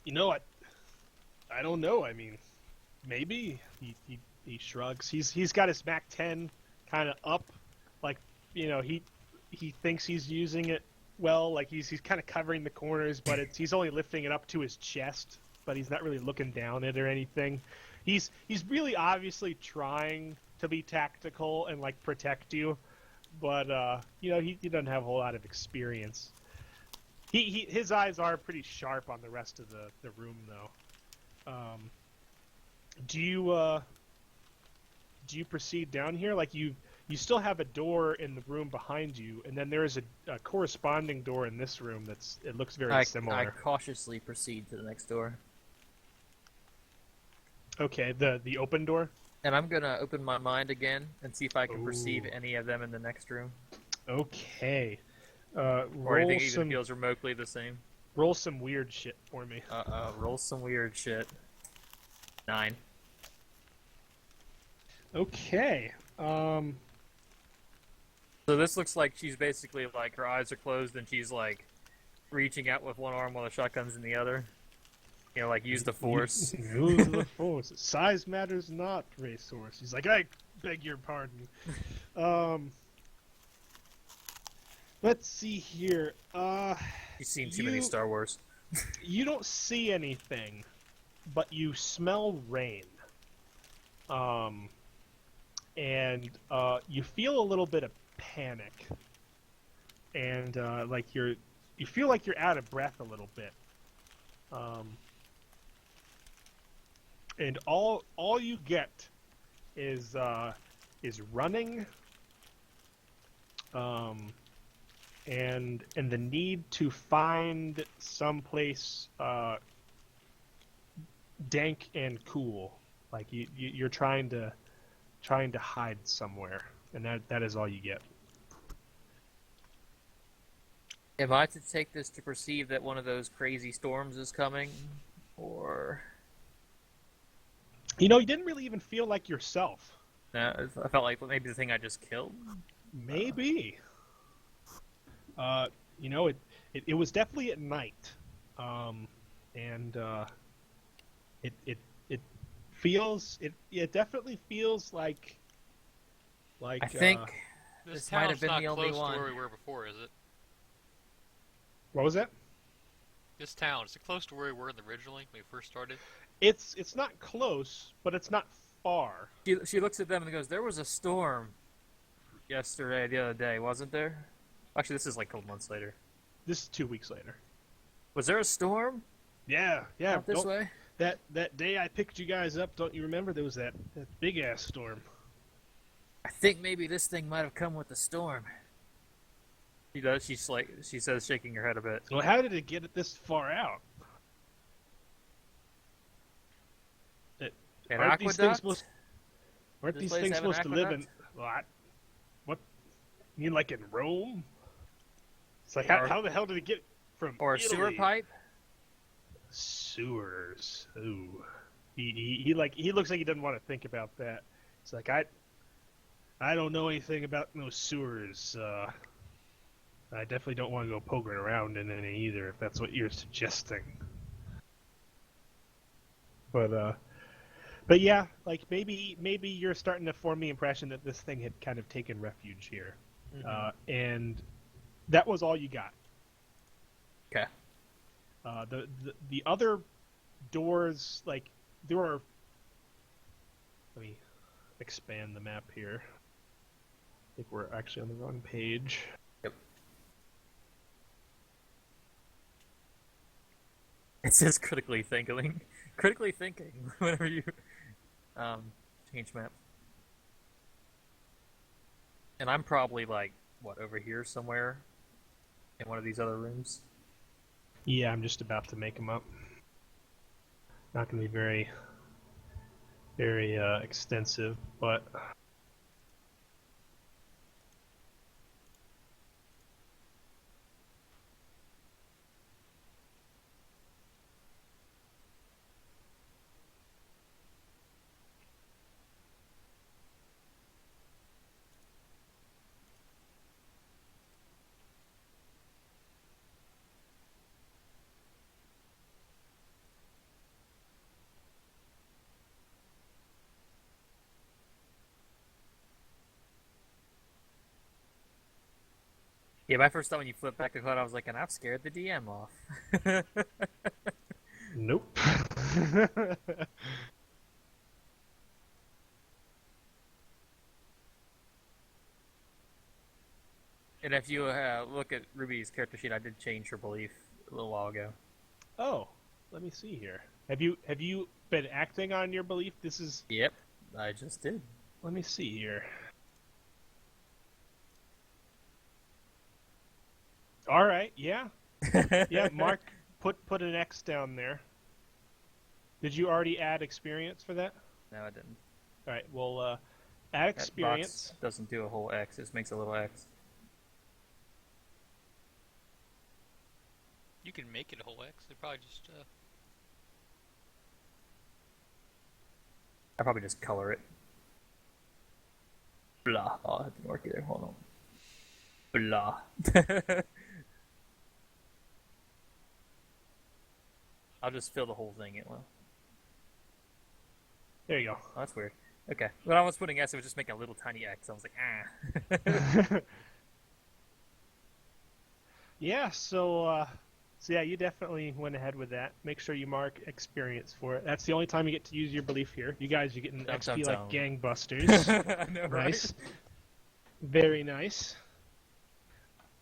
You know what? I don't know. I mean, maybe he shrugs. He's got his Mac 10 kind of up, like he thinks he's using it well. Like he's kind of covering the corners, but he's only lifting it up to his chest, but he's not really looking down it or anything. He's really obviously trying to be tactical and like protect you, but he doesn't have a whole lot of experience. His eyes are pretty sharp on the rest of the room though. Do you proceed down here? Like you still have a door in the room behind you, and then there is a corresponding door in this room it looks very similar. I cautiously proceed to the next door. Okay, the open door? And I'm gonna open my mind again and see if I can perceive Ooh. any of them in the next room. Okay. Or anything even feels remotely the same. Roll some weird shit for me. Roll some weird shit. 9. Okay. So this looks like she's basically like her eyes are closed and she's like reaching out with one arm while the shotgun's in the other. Like use the force. Use the force. Size matters not, racehorse. He's like, I beg your pardon. Let's see here. You've seen too many Star Wars. You don't see anything, but you smell rain. And you feel a little bit of panic, and you feel like you're out of breath a little bit. And all you get is running, and the need to find someplace dank and cool. Like you're trying to hide somewhere, and that is all you get. Am I to take this to perceive that one of those crazy storms is coming, or? You didn't really even feel like yourself. I felt like maybe the thing I just killed. Maybe. It was definitely at night, and it definitely feels like I think This this might have town's been not the only close one. to where we were before, is it? What was that? This town, is it close to where we were originally when we first started? It's not close, but it's not far. She looks at them and goes, "There was a storm yesterday, the other day, wasn't there?" Actually, this is like a couple months later. This is 2 weeks later. Was there a storm? Yeah. Out this way? That day I picked you guys up, don't you remember? There was that big ass storm. I think maybe this thing might have come with the storm. She does. She says, shaking her head a bit. Well, how did it get it this far out? An Aren't these things aqueduct? Does these place things have an supposed to live in? aqueduct? What? You mean like in Rome? It's like Or- how the hell did it get from Or a sewer Italy? pipe? Sewers. Ooh. He looks like he doesn't want to think about that. It's like I don't know anything about no sewers. I definitely don't want to go poking around in any either, if that's what you're suggesting. But yeah, like maybe you're starting to form the impression that this thing had kind of taken refuge here, and that was all you got. Okay. The other doors, like there are. Let me expand the map here. I think we're actually on the wrong page. Yep. It says critically thinking. Critically thinking whenever you change map. And I'm probably like over here somewhere in one of these other rooms. Yeah, I'm just about to make them up. Not going to be very extensive, but Yeah, my first thought when you flip back the cloud, I was like, and I've scared the DM off. nope. And if you look at Ruby's character sheet, I did change her belief a little while ago. Oh, let me see here. Have you been acting on your belief? This is. Yep, I just did. Let me see here. All right, yeah. Yeah, Mark, put an X down there. Did you already add experience for that? No, I didn't. All right, well, add experience. That box doesn't do a whole X, it just makes a little X. You can make it a whole X. They probably just. I probably just color it. Blah. Oh, that didn't work either. Hold on. Blah. I'll just fill the whole thing in. Well, There you go. oh, that's weird. Okay. When I was putting S, it was just making a little tiny X. I was like, ah. Yeah, so yeah, you definitely went ahead with that. Make sure you mark experience for it. That's the only time you get to use your belief here. You guys are getting XP like gangbusters. I know, right? Nice. Very nice.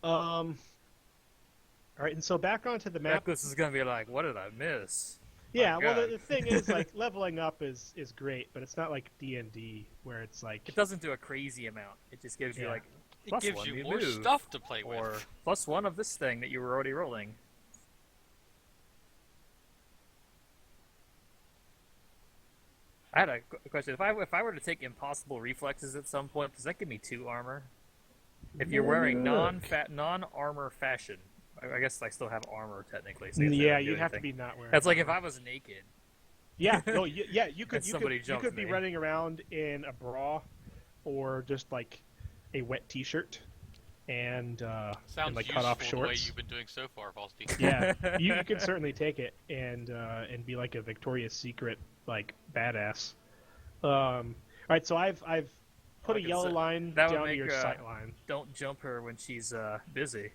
All right, and so back onto the map. This is gonna be like, what did I miss? Yeah, My well, God. the thing is, like, leveling up is great, but it's not like D&D where it's like. It doesn't do a crazy amount. It just gives you Yeah. like It plus gives one you new more move, stuff to play or with. +1 of this thing that you were already rolling. I had a question. If I were to take impossible reflexes at some point, does that give me 2 armor? If you're wearing non-armor fashion, I guess I still have armor technically. So Yeah, you have to be not wearing. That's like if armor. I was naked. Yeah, no, yeah, you could. And You somebody could jumps be me. running around in a bra, or just like a wet T-shirt, and Sounds like useful cut off the way shorts. you've been doing so far, Falsty. Yeah, you can certainly take it and be like a Victoria's Secret like badass. All right, so I've put a Okay, yellow so line that would down to make, your sight line. Don't jump her when she's busy.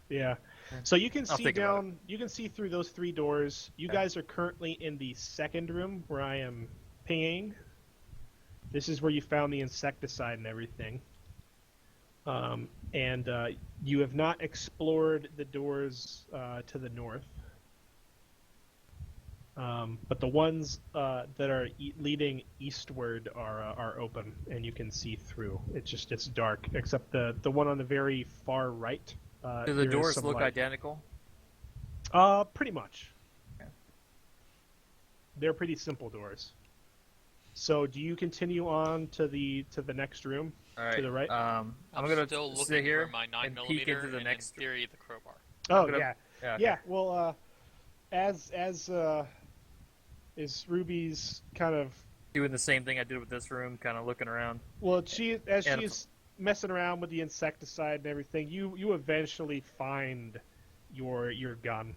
Yeah. So you can I'll see think about down. You can see through those 3 doors. You Okay. guys are currently in the second room where I am pinging. This is where you found the insecticide and everything. And you have not explored the doors to the north. But the ones that are leading eastward are open, and you can see through. It's dark, except the one on the very far right. Do the there is doors some look light. identical? Pretty much. Okay. They're pretty simple doors. So, do you continue on to the next room? All right. To the right? I'm I'm gonna still looking sit here for my 9 and peek millimeter into the and next. in theory the crowbar. Oh gonna- yeah, Okay. yeah. Well, as is Ruby's kind of Doing the same thing I did with this room, kind of looking around. Well, as And she's messing around with the insecticide and everything, you eventually find your gun.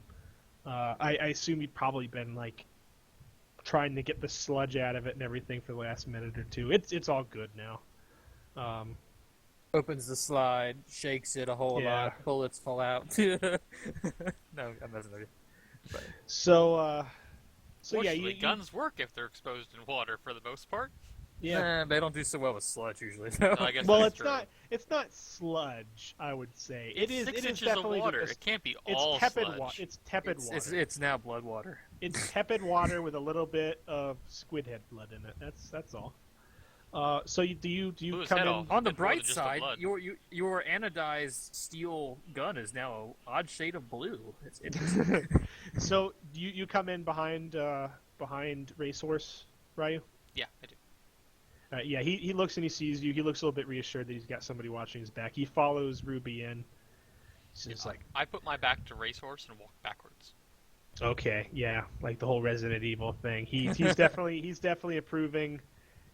I assume you've probably been like trying to get the sludge out of it and everything for the last minute or two. It's all good now. opens the slide, shakes it a whole Yeah. lot, bullets fall out. No, I'm messing with you. But So yeah, Fortunately, guns work if they're exposed in water for the most part. yeah. they don't do so well with sludge usually. So I guess Well, that's it's true. not sludge, I would say. It's It is 6 it is inches definitely of water. it's It can't be all tepid sludge. water. It's tepid water. It's now blood water. It's tepid water with a little bit of squid head blood in it. That's all. So do you Blew his come head in? off. On the It's more than bright just the side, blood. your anodized steel gun is now an odd shade of blue. It's interesting. So you come in behind Racehorse, Ryu? Yeah, I do. Yeah, he looks and he sees you. He looks a little bit reassured that he's got somebody watching his back. He follows Ruby in. He's like, I put my back to Racehorse and walk backwards. okay, yeah, like the whole Resident Evil thing. He's definitely approving.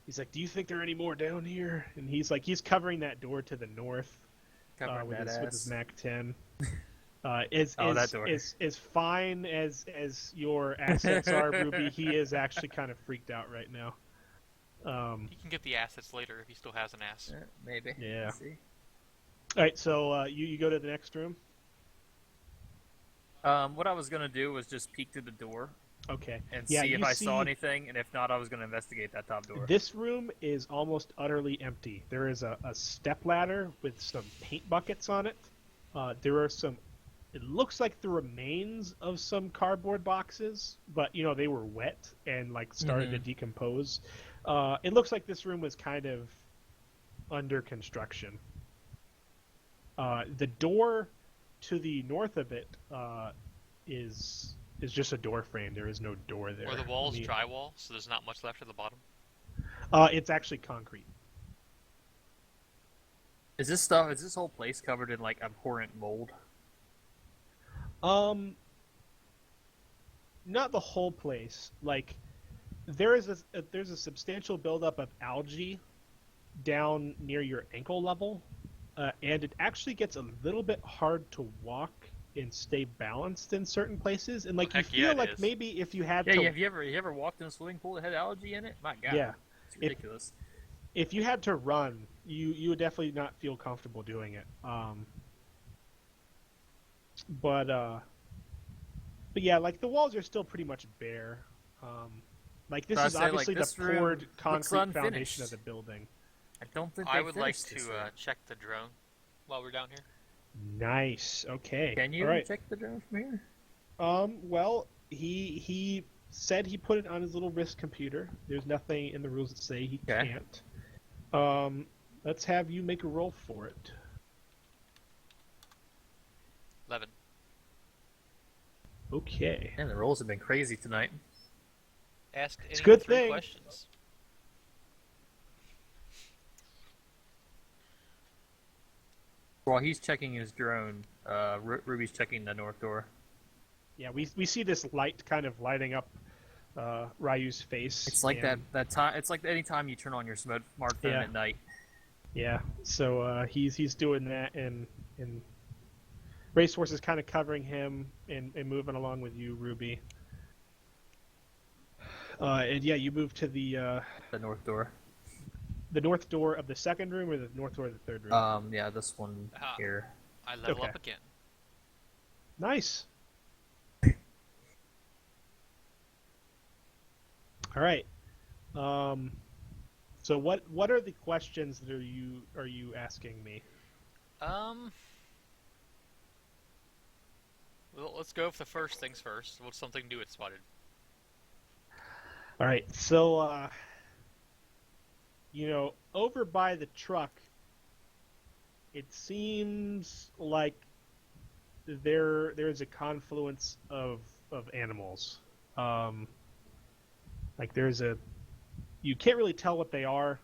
He's like, do you think there are any more down here? And he's covering that door to the north Covering with that his ass. Mac 10. That door. As fine as your assets are, Ruby, he is actually kind of freaked out right now. He can get the assets later if he still has an ass. Maybe. Yeah. Let's see. All right, so you go to the next room. What I was gonna do was just peek through the door Okay. and Yeah, see if you I saw anything, and if not, I was gonna investigate that top door. This room is almost utterly empty. There is a step ladder with some paint buckets on it. There are some. It looks like the remains of some cardboard boxes, but they were wet and started to decompose. It looks like this room was kind of under construction. The door to the north of it is just a door frame. There is no door there. Or the walls I mean, drywall, so there's not much left at the bottom. it's actually concrete. Is this whole place covered in abhorrent mold? Not the whole place. There's a substantial buildup of algae down near your ankle level, and it actually gets a little bit hard to walk and stay balanced in certain places. And you Heck feel yeah, it like is. maybe if you had Yeah, to, have you ever walked in a swimming pool that had algae in it? My God. Yeah. It's ridiculous. if you had to run, you would definitely not feel comfortable doing it. But yeah, the walls are still pretty much bare. This So I'd is say, obviously this the room poured looks concrete unfinished. foundation of the building. I don't think I they would like finished to this room. check the drone while we're down here. Nice. Okay. Can you All right. check the drone from here? Well, he said he put it on his little wrist computer. There's nothing in the rules that say he Okay. can't. Let's have you make a roll for it. 11. Okay. Man, the rolls have been crazy tonight. Ask any It's a good 3 thing. questions. While he's checking his drone, Ruby's checking the north door. Yeah, we see this light kind of lighting up Ryu's face. It's like and- that time. It's like any time you turn on your smartphone Yeah. at night. Yeah. So he's doing that, and Racehorse is kind of covering him and moving along with you, Ruby. And yeah, you move to the north door. north door of the second room or the north door of the third room. Yeah, this one Ah. here. I level Okay. up again. Nice. All right. So what are the questions that are you asking me? Well, let's go with the first things first. What's something new it spotted? All right. So over by the truck, it seems like there's a confluence of animals. You can't really tell what they are.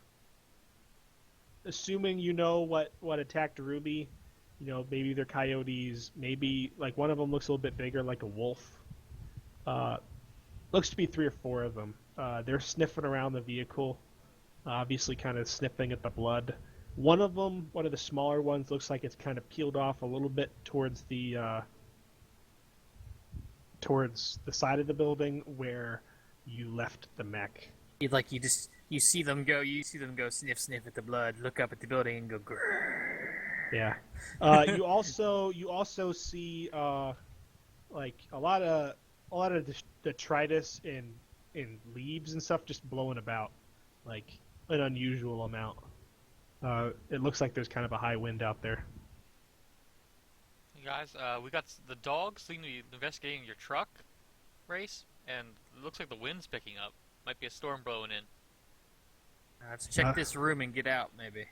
Assuming you know what attacked Ruby, maybe they're coyotes. Maybe one of them looks a little bit bigger, like a wolf. Looks to be 3 or 4 of them. They're sniffing around the vehicle, obviously kind of sniffing at the blood. One of them, one of the smaller ones, looks like it's kind of peeled off a little bit towards the side of the building where you left the mech. You see them go sniff sniff at the blood, look up at the building and go grrr. Yeah. You also see like a lot of detritus and leaves and stuff just blowing about, like an unusual amount. It looks like there's kind of a high wind out there. Hey guys, we got the dogs seem to be investigating your truck race, and it looks like the wind's picking up. Might be a storm blowing in. Let's check this room and get out, maybe.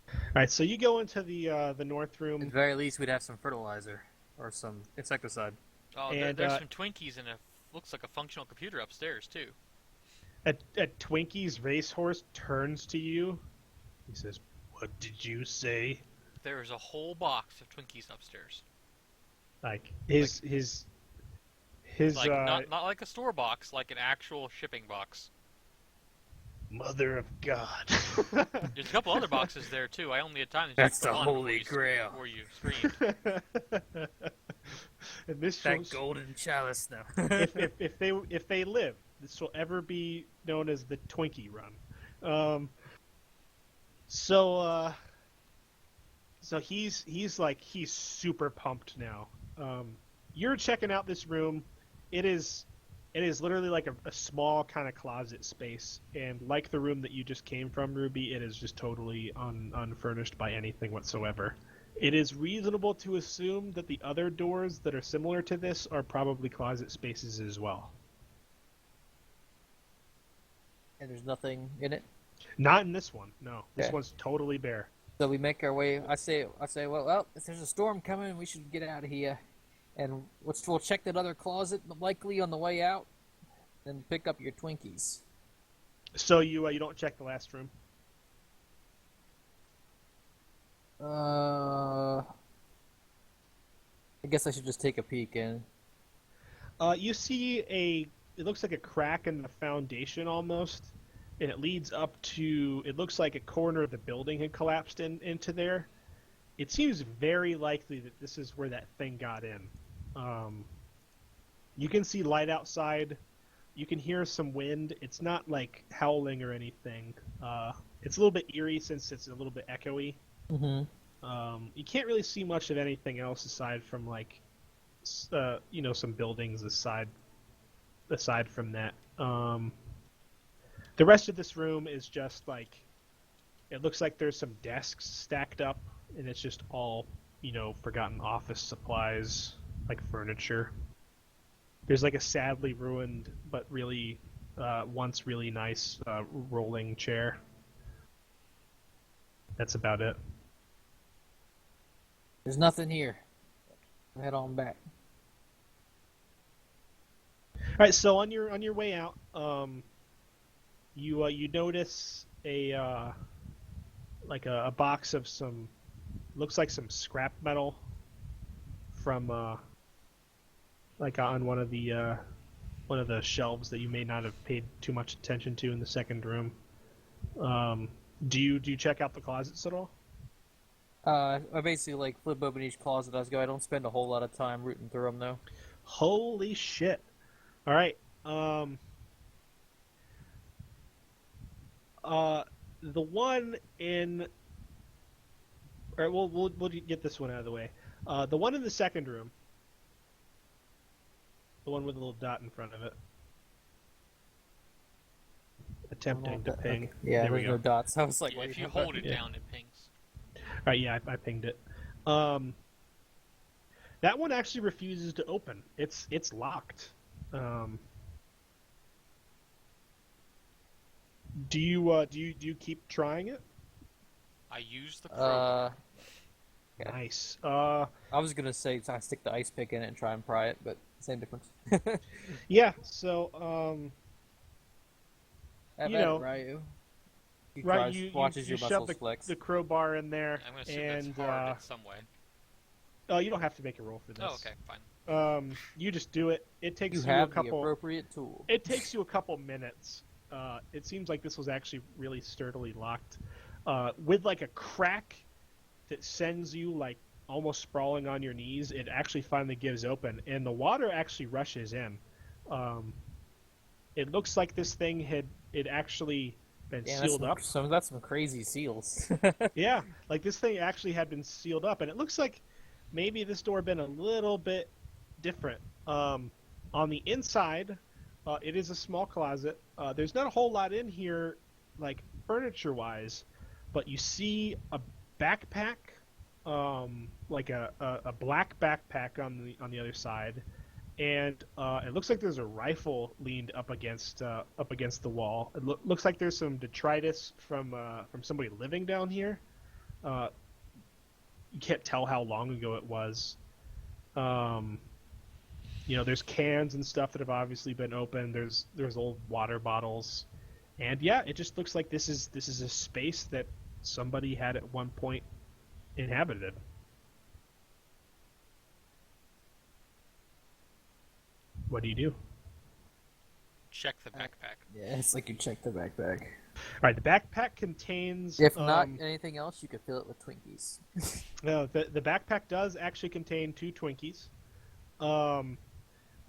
All right, so you go into the north At room. the very least, we'd have some fertilizer or some insecticide. Oh, And, there's some Twinkies and looks like a functional computer upstairs too. A Twinkie's racehorse turns to you. He says, "What did you say?" There is a whole box of Twinkies upstairs. Like his Like not like a store box, like an actual shipping box. Mother of God. There's a couple other boxes there too. I only had time to check That's the one Holy Grail. before you screamed. And this That shows, golden chalice, now. if they live, this will ever be known as the Twinkie Run. So he's super pumped now. You're checking out this room. It is literally like a small kind of closet space, and like the room that you just came from, Ruby, it is just totally unfurnished by anything whatsoever. It is reasonable to assume that the other doors that are similar to this are probably closet spaces as well. And there's nothing in it. Not in this one, no. This Okay. one's totally bare. So we make our way. I say, well, if there's a storm coming, we should get out of here. And we'll check that other closet, likely on the way out, then pick up your Twinkies. So you don't check the last room? I guess I should just take a peek in. You see it looks like a crack in the foundation almost, and it leads up to, it looks like a corner of the building had collapsed into there. It seems very likely that this is where that thing got in. You can see light outside. You can hear some wind. It's not like howling or anything. It's a little bit eerie since it's a little bit echoey. Mm-hmm. You can't really see much of anything else aside from like, some buildings aside from that. The rest of this room is just like, it looks like there's some desks stacked up, and it's just all, forgotten office supplies, like furniture. There's like a sadly ruined, but really, once really nice, rolling chair. That's about it. There's nothing here. Head on back. All right, so on your way out, you notice a box of some, looks like some scrap metal from on one of the shelves that you may not have paid too much attention to in the second room. Do you check out the closets at all? I basically flip open each closet as I go. I don't spend a whole lot of time rooting through them though. Holy shit! All right. The one in. All right, we'll get this one out of the way. The one in the second room. The one with a little dot in front of it. Attempting to ping. Okay. Yeah, there we there's go. no dots. I was like, Yeah, wait, if you how hold about- it down, it pings. All right, yeah, I pinged it. That one actually refuses to open. It's locked. Do you keep trying it? I use the crowbar. Yeah. Nice. I was gonna say I stick the ice pick in it and try and pry it, but same difference. Yeah. So Have You at know, it, Ryu. He right, tries, you watches your shove muscles flex. the crowbar in there, I'm gonna assume and that's hard in some way. you don't have to make a roll for this. Oh, okay, fine. You just do it. It You takes you a have the couple. appropriate tool. It takes you a couple minutes. It seems like this was actually really sturdily locked, with like a crack that sends you like almost sprawling on your knees. It actually finally gives open, and the water actually rushes in. Um, it looks like this thing had it actually been Damn, sealed up. that's some crazy seals. Yeah, like this thing actually had been sealed up, and it looks like maybe this door had been a little bit different. On the inside, it is a small closet. There's not a whole lot in here, like furniture-wise, but you see a backpack, like a black backpack on the other side, and it looks like there's a rifle leaned up against the wall. It looks like there's some detritus from somebody living down here. You can't tell how long ago it was. There's cans and stuff that have obviously been opened. There's old water bottles, and yeah, it just looks like this is a space that somebody had at one point inhabited. What do you do? Check the backpack. Yeah, it's like you check the backpack. All right, the backpack contains. If not anything else, you could fill it with Twinkies. No, the backpack does actually contain 2 Twinkies.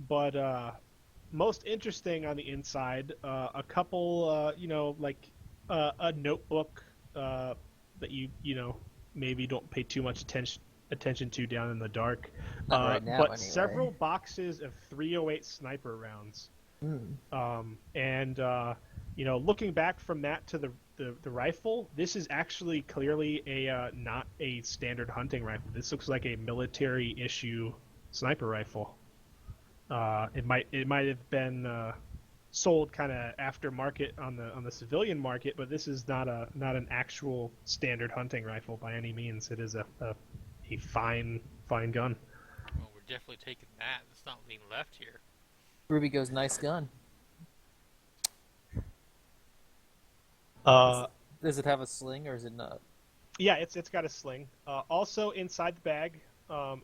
But most interesting on the inside, a couple, like a notebook that you maybe don't pay too much attention to down in the dark. Not right now, but anyway. several boxes of 308 sniper rounds. And looking back from that to the rifle, this is actually clearly a not a standard hunting rifle. This looks like a military issue sniper rifle. It might have been sold kind of aftermarket on the civilian market, but this is not an actual standard hunting rifle by any means. It is a fine gun. Well, we're definitely taking that. It's not being left here. Ruby goes, nice gun. Does it have a sling or is it not? Yeah, it's got a sling. Also inside the bag,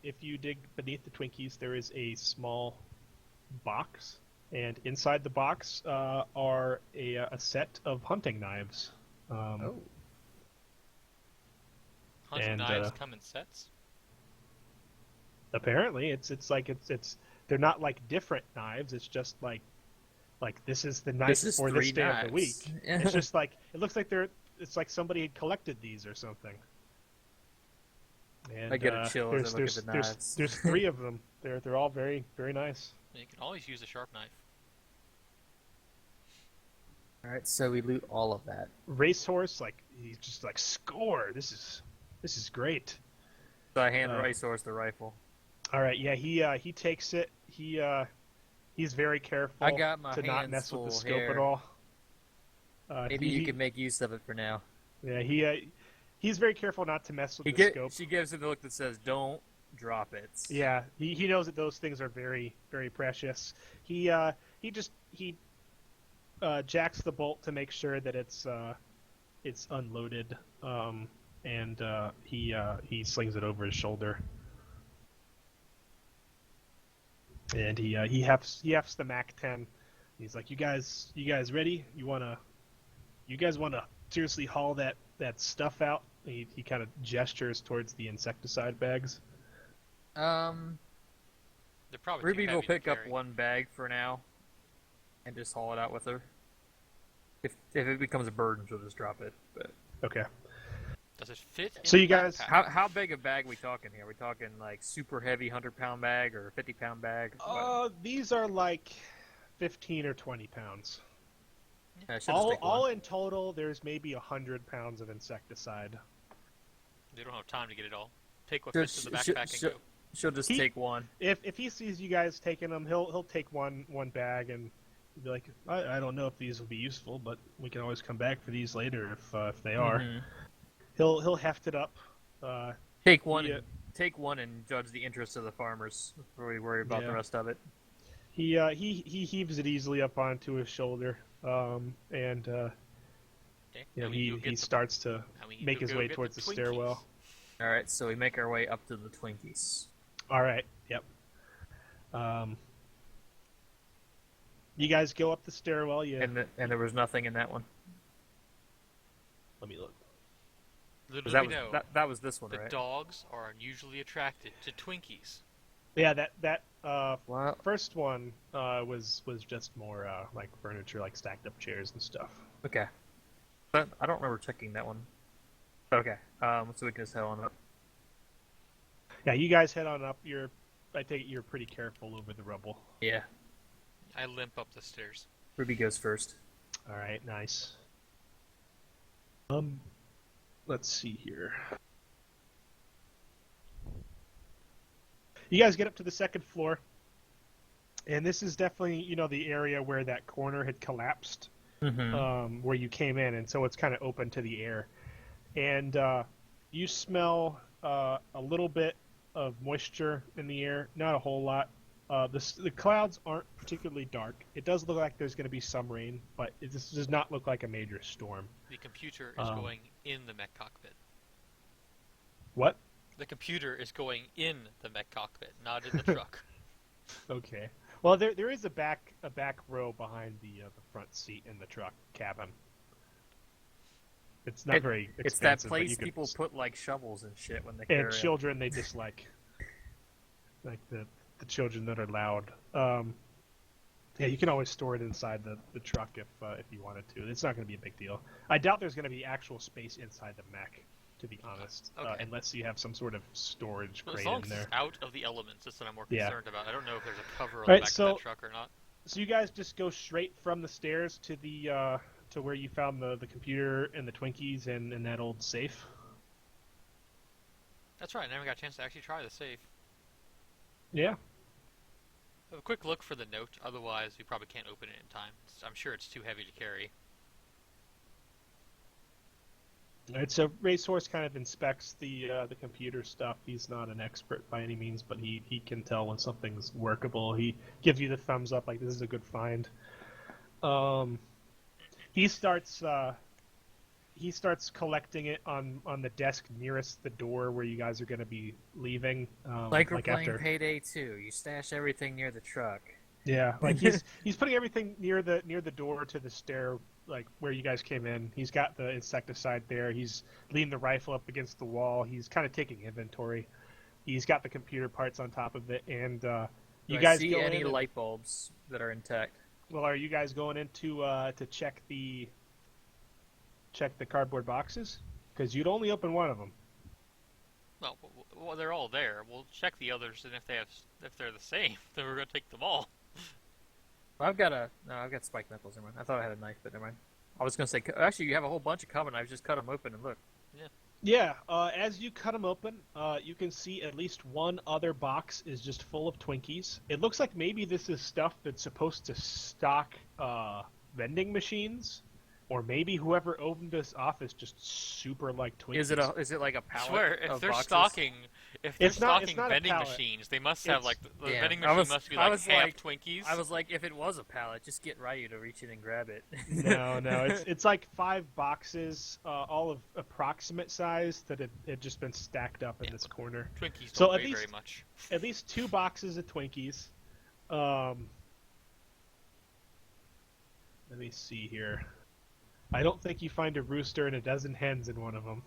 if you dig beneath the Twinkies, there is a small box, and inside the box are a set of hunting knives. Oh. Hunting knives come in sets. Apparently, it's they're not like different knives. It's just like this is the knife This is for this 3 day knives. of the week. It's just like it looks like it's like somebody had collected these or something. And, I get a chill as I look at the knives. There's 3 of them. They're all very, very nice. You can always use a sharp knife. Alright, so we loot all of that. Racehorse, like he's just like score. This is great. So I hand Racehorse the rifle. All right, yeah, he takes it. He's very careful I got my to not hands mess with the full scope here. at all. Maybe you can make use of it for now. Yeah, he's very careful not to mess with the scope. She gives him the look that says, "Don't drop it." Yeah, he knows that those things are very, very precious. He jacks the bolt to make sure that it's unloaded, and he slings it over his shoulder, and he hefts the MAC-10. He's like, you guys ready? You guys wanna seriously haul that stuff out? He kind of gestures towards the insecticide bags. They're probably Ruby too will heavy to pick up carry. one bag for now, and just haul it out with her. If it becomes a burden, she'll just drop it. But Okay. Does it fit? So in you the guys- backpack? how big a bag are we talking here? Are we talking like super heavy 100-pound bag or a 50-pound bag? These are like 15 or 20 pounds. Yeah, she'll just take one. All in total, there's maybe 100 pounds of insecticide. They don't have time to get it all. Take what So fits in the backpack and go. She'll just He- take one. If he sees you guys taking them, he'll take one bag and be like, I don't know if these will be useful, but we can always come back for these later if they are. Mhm. He'll heft it up. Take one. Yeah. Take one and judge the interests of the farmers before we worry about Yeah. the rest of it. He heaves it easily up onto his shoulder, and Okay. you know, Now we go get he the- starts to now we need make to his go way get towards the Twinkies. stairwell. All right, so we make our way up to the Twinkies. All right. Yep. Um, you guys go up the stairwell. And there was nothing in that one. Let me look. Little That do we was know, that was this one, the right? dogs are unusually attracted to Twinkies. Yeah, that Wow. first one was just more like furniture, like stacked up chairs and stuff. Okay. But I don't remember checking that one. Okay. So we can just head on up. Yeah, you guys head on up. I take it you're pretty careful over the rubble. Yeah. I limp up the stairs. Ruby goes first. All right, nice. Let's see here. You guys get up to the second floor, and this is definitely, the area where that corner had collapsed, where you came in, and so it's kind of open to the air. And you smell a little bit of moisture in the air, not a whole lot. The clouds aren't particularly dark. It does look like there's going to be some rain, but this does not look like a major storm. The computer is going in the mech cockpit. What? The computer is going in the mech cockpit, not in the truck. Okay. Well, there is a back row behind the front seat in the truck cabin. It's not very expensive. It's that but place you can, people put like shovels and shit when they carry and children they dislike, like the children that are loud. Yeah, you can always store it inside the truck if you wanted to. It's not going to be a big deal. I doubt there's going to be actual space inside the mech, to be honest, Okay. unless you have some sort of storage Well, as crate long in as there. it's out of the elements, that's what I'm more Yeah. concerned about. I don't know if there's a cover on Right, the back so- of that truck or not. So you guys just go straight from the stairs to the to where you found the computer and the Twinkies and that old safe. That's right, I never got a chance to actually try the safe. Yeah. A quick look for the note, otherwise we probably can't open it in time. I'm sure it's too heavy to carry. Alright, so Racehorse kind of inspects the computer stuff. He's not an expert by any means, but he can tell when something's workable. He gives you the thumbs up, like this is a good find. He starts collecting it on the desk nearest the door where you guys are going to be leaving. Like we're like playing after, Payday 2. You stash everything near the truck. yeah, like he's putting everything near the door to the stair, like where you guys came in. He's got the insecticide there. He's leaning the rifle up against the wall. He's kind of taking inventory. He's got the computer parts on top of it, and you Do guys I see go any in and- light bulbs that are intact? Well, are you guys going in to check the cardboard boxes? Because you'd only open one of them. Well, they're all there. We'll check the others, and if they're the same, then we're gonna take them all. I've got spiked knuckles. Never mind. I thought I had a knife, but never mind. I was gonna say, actually, you have a whole bunch of coming. I've just cut them open and look. Yeah. As you cut them open, you can see at least one other box is just full of Twinkies. It looks like maybe this is stuff that's supposed to stock vending machines, or maybe whoever opened this office just super like Twinkies. Is it like a I pallet? swear, if of they're boxes? stocking It's not a vending pallet. machines, they must have It's- the Yeah. vending I machine was- must be I like was half like- Twinkies. I was like, if it was a pallet, just get Ryu to reach in and grab it. No, it's like 5 boxes, all of approximate size that had just been stacked up in this corner. Twinkies So don't at weigh least- very much. At least 2 boxes of Twinkies. Let me see here. I don't think you find a rooster and a dozen hens in one of them.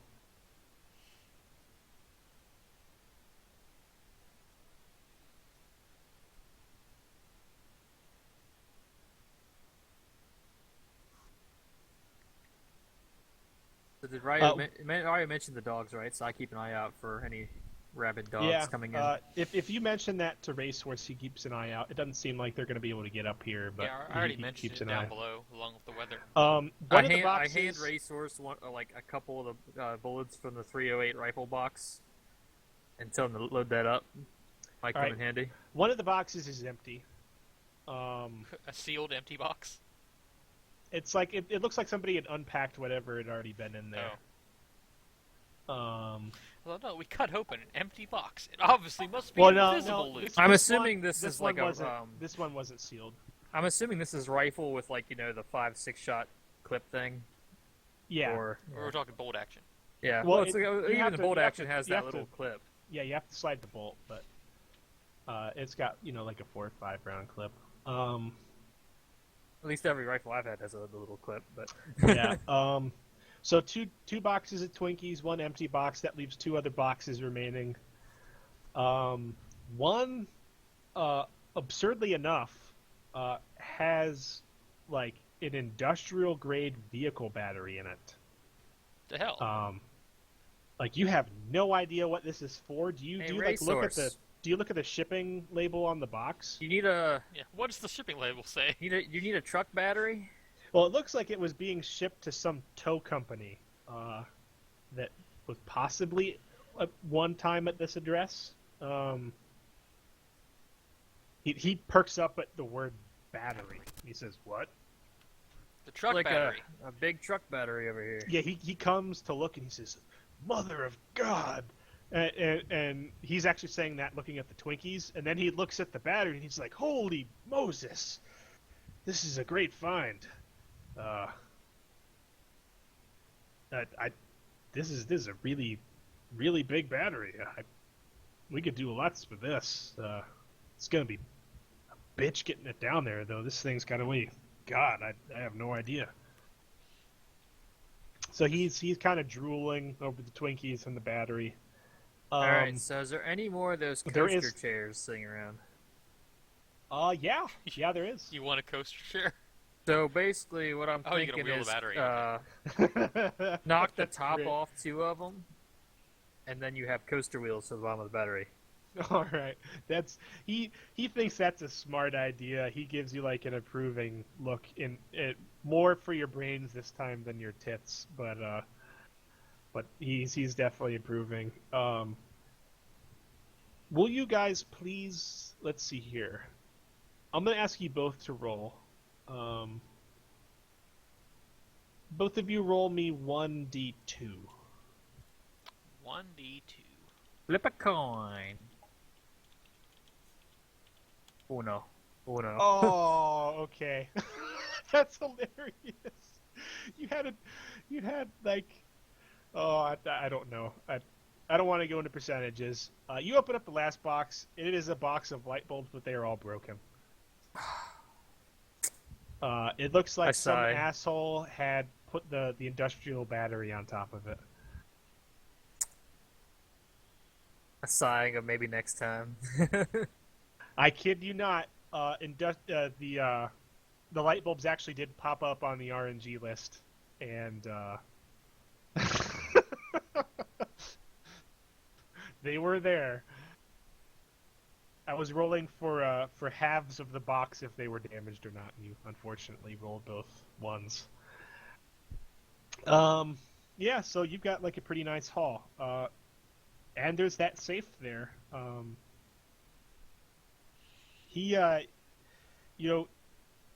So did Ryu mention the dogs, right? So I keep an eye out for any rabid dogs coming in. If you mention that to Racehorse, he keeps an eye out. It doesn't seem like they're going to be able to get up here, but Yeah, I already he mentioned keeps it an eye. down below, along with the weather. One of the boxes. I hand Racehorse like a couple of the bullets from the 308 rifle box, and tell him to load that up. Might come Alright. in handy. One of the boxes is empty. A sealed, empty box. It's like it looks like somebody had unpacked whatever had already been in there. Well, no, we cut open an empty box. It obviously must be Well, no, invisible loot. this- I'm this assuming one- this is one like a, wasn't, this one wasn't sealed. I'm assuming this is rifle with like the 5-6 shot clip thing. Yeah. Or We're talking bolt action. yeah. Well, Well, it's you even have the to- bolt you have action to- has you that have little to- clip. Yeah, you have to slide the bolt, but It's got like a 4 or 5 round clip. At least every rifle I've had has a little clip, but Yeah. So two boxes of Twinkies, one empty box. That leaves 2 other boxes remaining. One, absurdly enough, has like an industrial grade vehicle battery in it. The hell? Like you have no idea what this is for. Do you like look at Resource. do you look at the shipping label on the box? You need a Yeah. What does the shipping label say? you need a truck battery. Well, it looks like it was being shipped to some tow company that was possibly at one time at this address. He perks up at the word battery. He says, "What?" The truck Like battery. a big truck battery over here. Yeah, he comes to look and he says, "Mother of God!" And he's actually saying that looking at the Twinkies, and then he looks at the battery and he's like, "Holy Moses, this is a great find." This is a really, really big battery. We could do lots with this. It's gonna be a bitch getting it down there, though. This thing's gotta weigh. God, I have no idea. So he's kind of drooling over the Twinkies and the battery. All right. So is there any more of those there coaster is- chairs sitting around? Yeah, there is. You want a coaster chair? So basically, what I'm Oh, you're gonna thinking wheel is the battery, knock the top Great. off 2 of them, and then you have coaster wheels to the bottom of the battery. All right, that's he thinks that's a smart idea. He gives you like an approving look in it, more for your brains this time than your tits, but he's definitely approving. Will you guys please? Let's see here. I'm gonna ask you both to roll. Both of you roll me 1d2. 1d2. Flip a coin. Oh no. Oh no. Oh, okay. That's hilarious. You had like, oh, I don't know. I don't want to go into percentages. You open up the last box. It is a box of light bulbs, but they are all broken. It looks I like some sigh. asshole had put the industrial battery on top of it. A sighing of maybe next time. I kid you not. The light bulbs actually did pop up on the RNG list, and they were there. I was rolling for halves of the box if they were damaged or not, and you unfortunately rolled both ones. Yeah, so you've got like a pretty nice haul. And there's that safe there.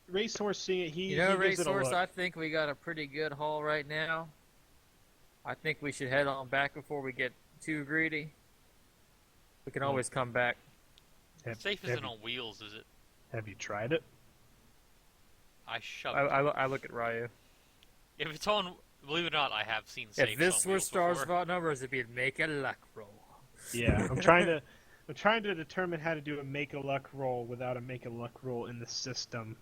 Racehorse seeing it, he gives it a Racehorse, look. I think we got a pretty good haul right now. I think we should head on back before we get too greedy. We can always come back. Safe isn't on wheels, is it? Have you tried it? I shoved I, it. I look at Ryu. If it's on, believe it or not, I have seen safes If this on were wheels Stars before. Vault numbers, it'd be make a luck roll. Yeah, I'm trying to determine how to do a make a luck roll without a make a luck roll in the system.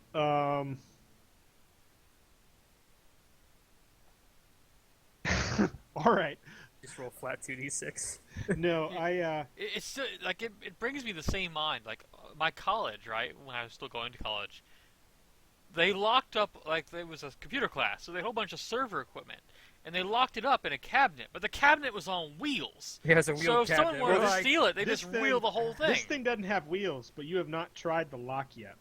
All right. Just roll flat 2d6. No, I It's still, like it brings me the same mind. Like my college, right? When I was still going to college, they locked up like there was a computer class, so they had a whole bunch of server equipment, and they locked it up in a cabinet. But the cabinet was on wheels. He has a So wheel if someone cabinet. wanted Well, to like, steal it, they this just thing- wheel the whole thing. This thing doesn't have wheels, but you have not tried the lock yet.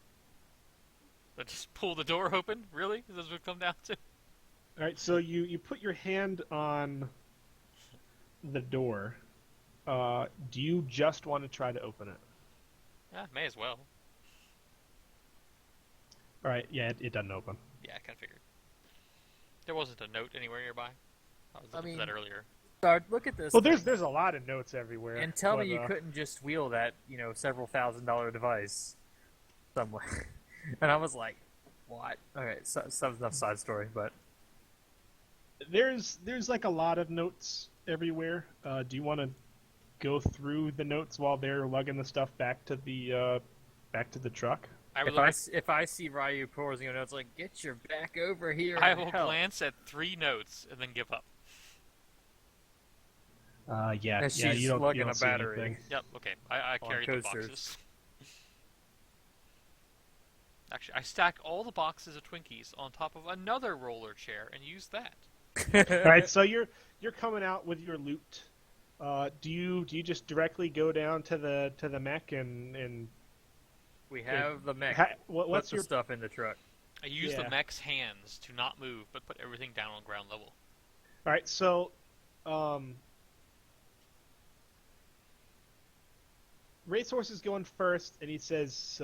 But just pull the door open. Really? Is this what it come down to? All right, so you put your hand on the door. Do you just want to try to open it? Yeah, may as well. All right, yeah, it doesn't open. Yeah, I kind of figured. There wasn't a note anywhere nearby. I was looking for that earlier. Start, look at this. Well, thing, there's a lot of notes everywhere. and tell me but, you couldn't just wheel that, several $1,000 device somewhere. And I was like, what? Okay, so enough side story, but There's like a lot of notes everywhere. Do you want to go through the notes while they're lugging the stuff back to the truck? If I see Ryu pausing a notes like, get your back over here. I and will help. glance at 3 notes and then give up. Yeah, And yeah. she's You don't lugging a see battery. anything. Yep. Okay. I On carry the coasters. boxes. Actually, I stack all the boxes of Twinkies on top of another roller chair and use that. All right, so you're coming out with your loot. Do you just directly go down to the mech and We have the mech. what's Put your the stuff in the truck. I use Yeah. the mech's hands to not move, but put everything down on ground level. All right, so Racehorse is going first, and he says,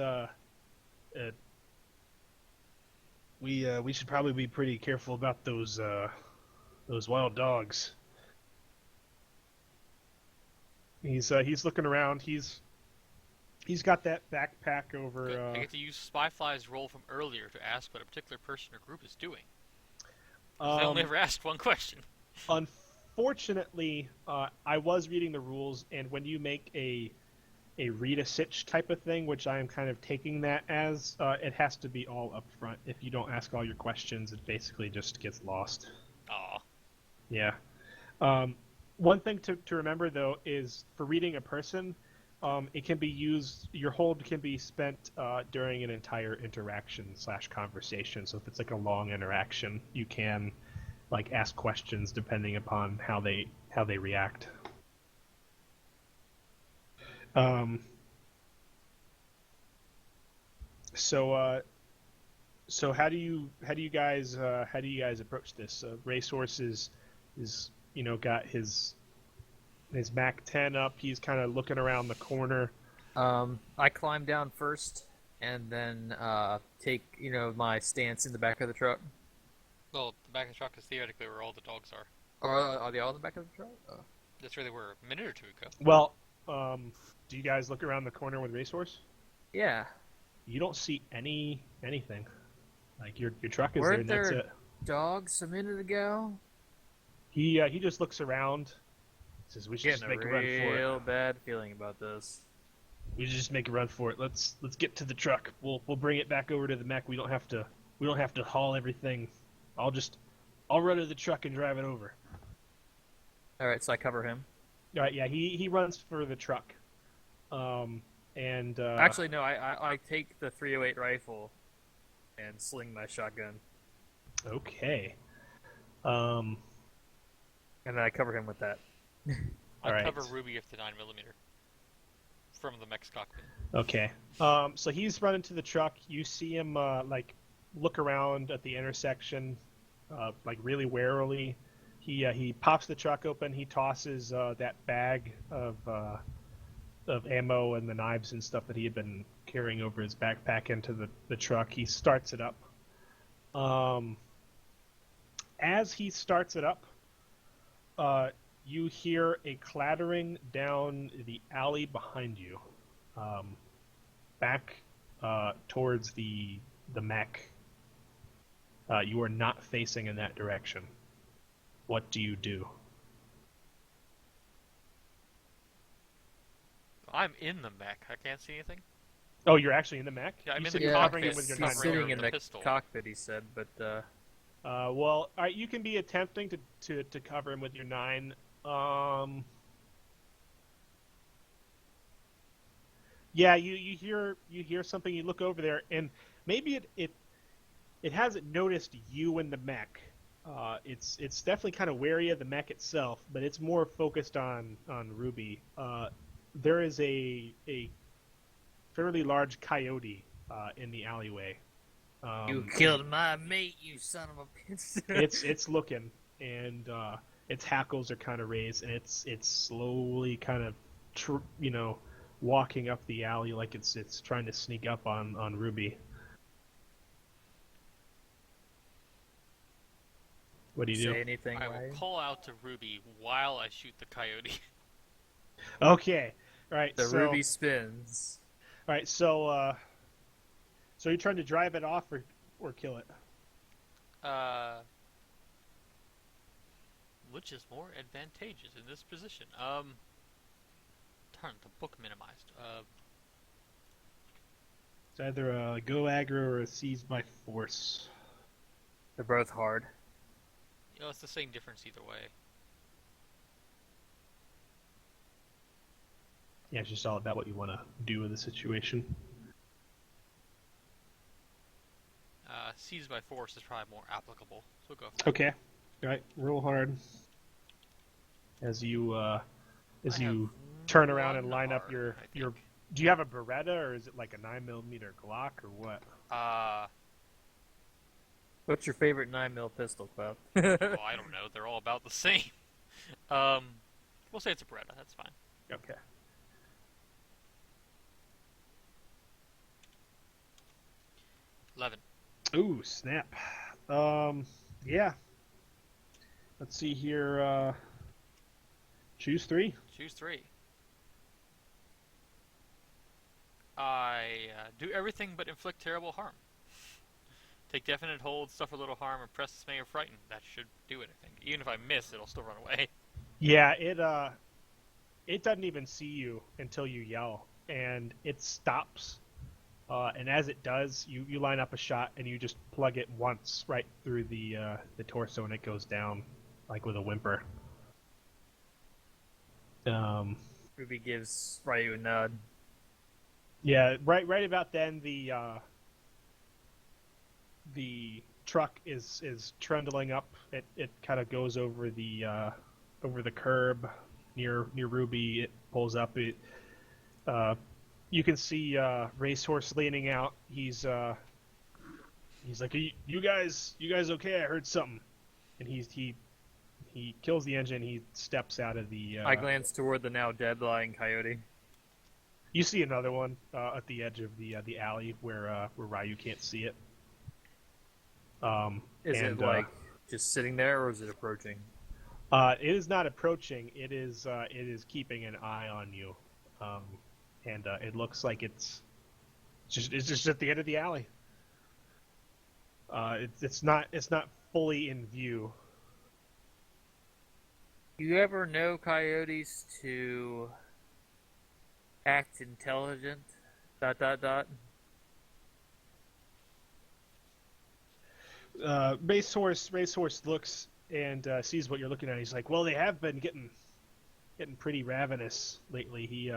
"We should probably be pretty careful about those wild dogs." He's looking around. He's got that backpack over. Good. I get to use Spyfly's roll from earlier to ask what a particular person or group is doing. I only ever asked one question. Unfortunately, I was reading the rules, and when you make a read a sitch type of thing, which I am kind of taking that as, it has to be all up front. If you don't ask all your questions, it basically just gets lost. Aw. Yeah. One thing to remember, though, is for reading a person, it can be used, your hold can be spent during an entire interaction / conversation. So if it's like a long interaction, you can like ask questions depending upon how they react. So how do you guys approach this? Racehorse is got his Mac 10 up. He's kind of looking around the corner. I climb down first, and then take my stance in the back of the truck. Well, the back of the truck is theoretically where all the dogs are. Are they all in the back of the truck? Oh. That's where they were a minute or two ago. Well, do you guys look around the corner with Racehorse? Yeah. You don't see anything. Like your truck is Weren't there, and there that's it. dogs a minute ago? He just looks around. Says we should just Getting make a a run for it. real bad feeling about this. We should just make a run for it. Let's get to the truck. We'll bring it back over to the mech. We don't have to haul everything. I'll run to the truck and drive it over. All right, so I cover him. All right, yeah, he runs for the truck. Actually, no, I take the 308 rifle and sling my shotgun. Okay. And then I cover him with that. I cover Ruby with the 9mm from the mech's cockpit. Okay. So he's running to the truck. You see him look around at the intersection, really warily. He pops the truck open. He tosses that bag of ammo and the knives and stuff that he had been carrying over his backpack into the truck. He starts it up. As he starts it up, you hear a clattering down the alley behind you, back towards the mech. You are not facing in that direction. What do you do? I'm in the mech. I can't see anything. Oh, you're actually in the mech? Yeah, I'm you in said the you're covering cockpit. it with your He's He's sitting covering in the the pistol. cockpit, he said, but... well, all right, you can be attempting to cover him with your 9. Yeah, you hear something. You look over there, and maybe it hasn't noticed you in the mech. It's definitely kind of wary of the mech itself, but it's more focused on Ruby. There is a fairly large coyote in the alleyway. you killed my mate, you son of a bitch. it's looking, and its hackles are kind of raised, and it's slowly kind of walking up the alley like it's trying to sneak up on Ruby. What do you Say do? anything, I Ryan? will call out to Ruby while I shoot the coyote. Okay, all right. The so, ruby spins. All right, so you're trying to drive it off or kill it? Which is more advantageous in this position? Darn, the book minimized. It's either a go aggro or a seize by force. They're both hard. It's the same difference either way. Yeah, it's just all about what you want to do with the situation. Seize by force is probably more applicable, so go for that. Okay. All right. Roll hard. As you turn around and line up your. Do you have a Beretta or is it like a 9mm Glock or what? What's your favorite 9mm pistol, Cloud? I don't know. They're all about the same. We'll say it's a Beretta. That's fine. Okay. 11. Ooh, snap. Yeah. Let's see here. Choose 3. Choose 3. I do everything but inflict terrible harm. Take definite hold, suffer little harm, impress, dismay, or frighten. That should do it, I think. Even if I miss, it'll still run away. Yeah, it doesn't even see you until you yell, and it stops. And as it does, you line up a shot and you just plug it once right through the torso, and it goes down like with a whimper. Ruby gives Ryu a nod. Yeah, right about then the truck is trundling up. It kind of goes over the curb near Ruby. It pulls up. You can see Racehorse leaning out. He's like, you guys okay? I heard something. And he kills the engine. He steps out of the. I glance toward the now dead lying coyote. You see another one at the edge of the alley where Ryu can't see it. Is it like just sitting there, or is it approaching? It is not approaching. It is keeping an eye on you, and it looks like it's just at the end of the alley. It's not fully in view. You ever know coyotes to act intelligent? ... Racehorse looks and sees what you're looking at. He's like, well, they have been getting pretty ravenous lately. He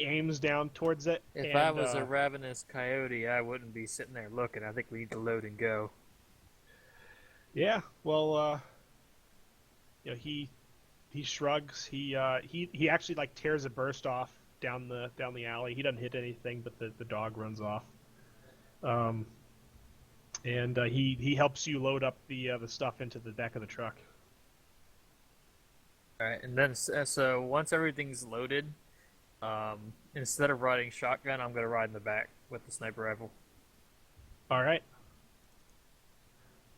aims down towards it. If I was a ravenous coyote, I wouldn't be sitting there looking. I think we need to load and go. Yeah, well, he shrugs. He actually like tears a burst off down the alley. He doesn't hit anything, but the dog runs off. And he helps you load up the stuff into the back of the truck. All right, and then so once everything's loaded, instead of riding shotgun, I'm gonna ride in the back with the sniper rifle. All right.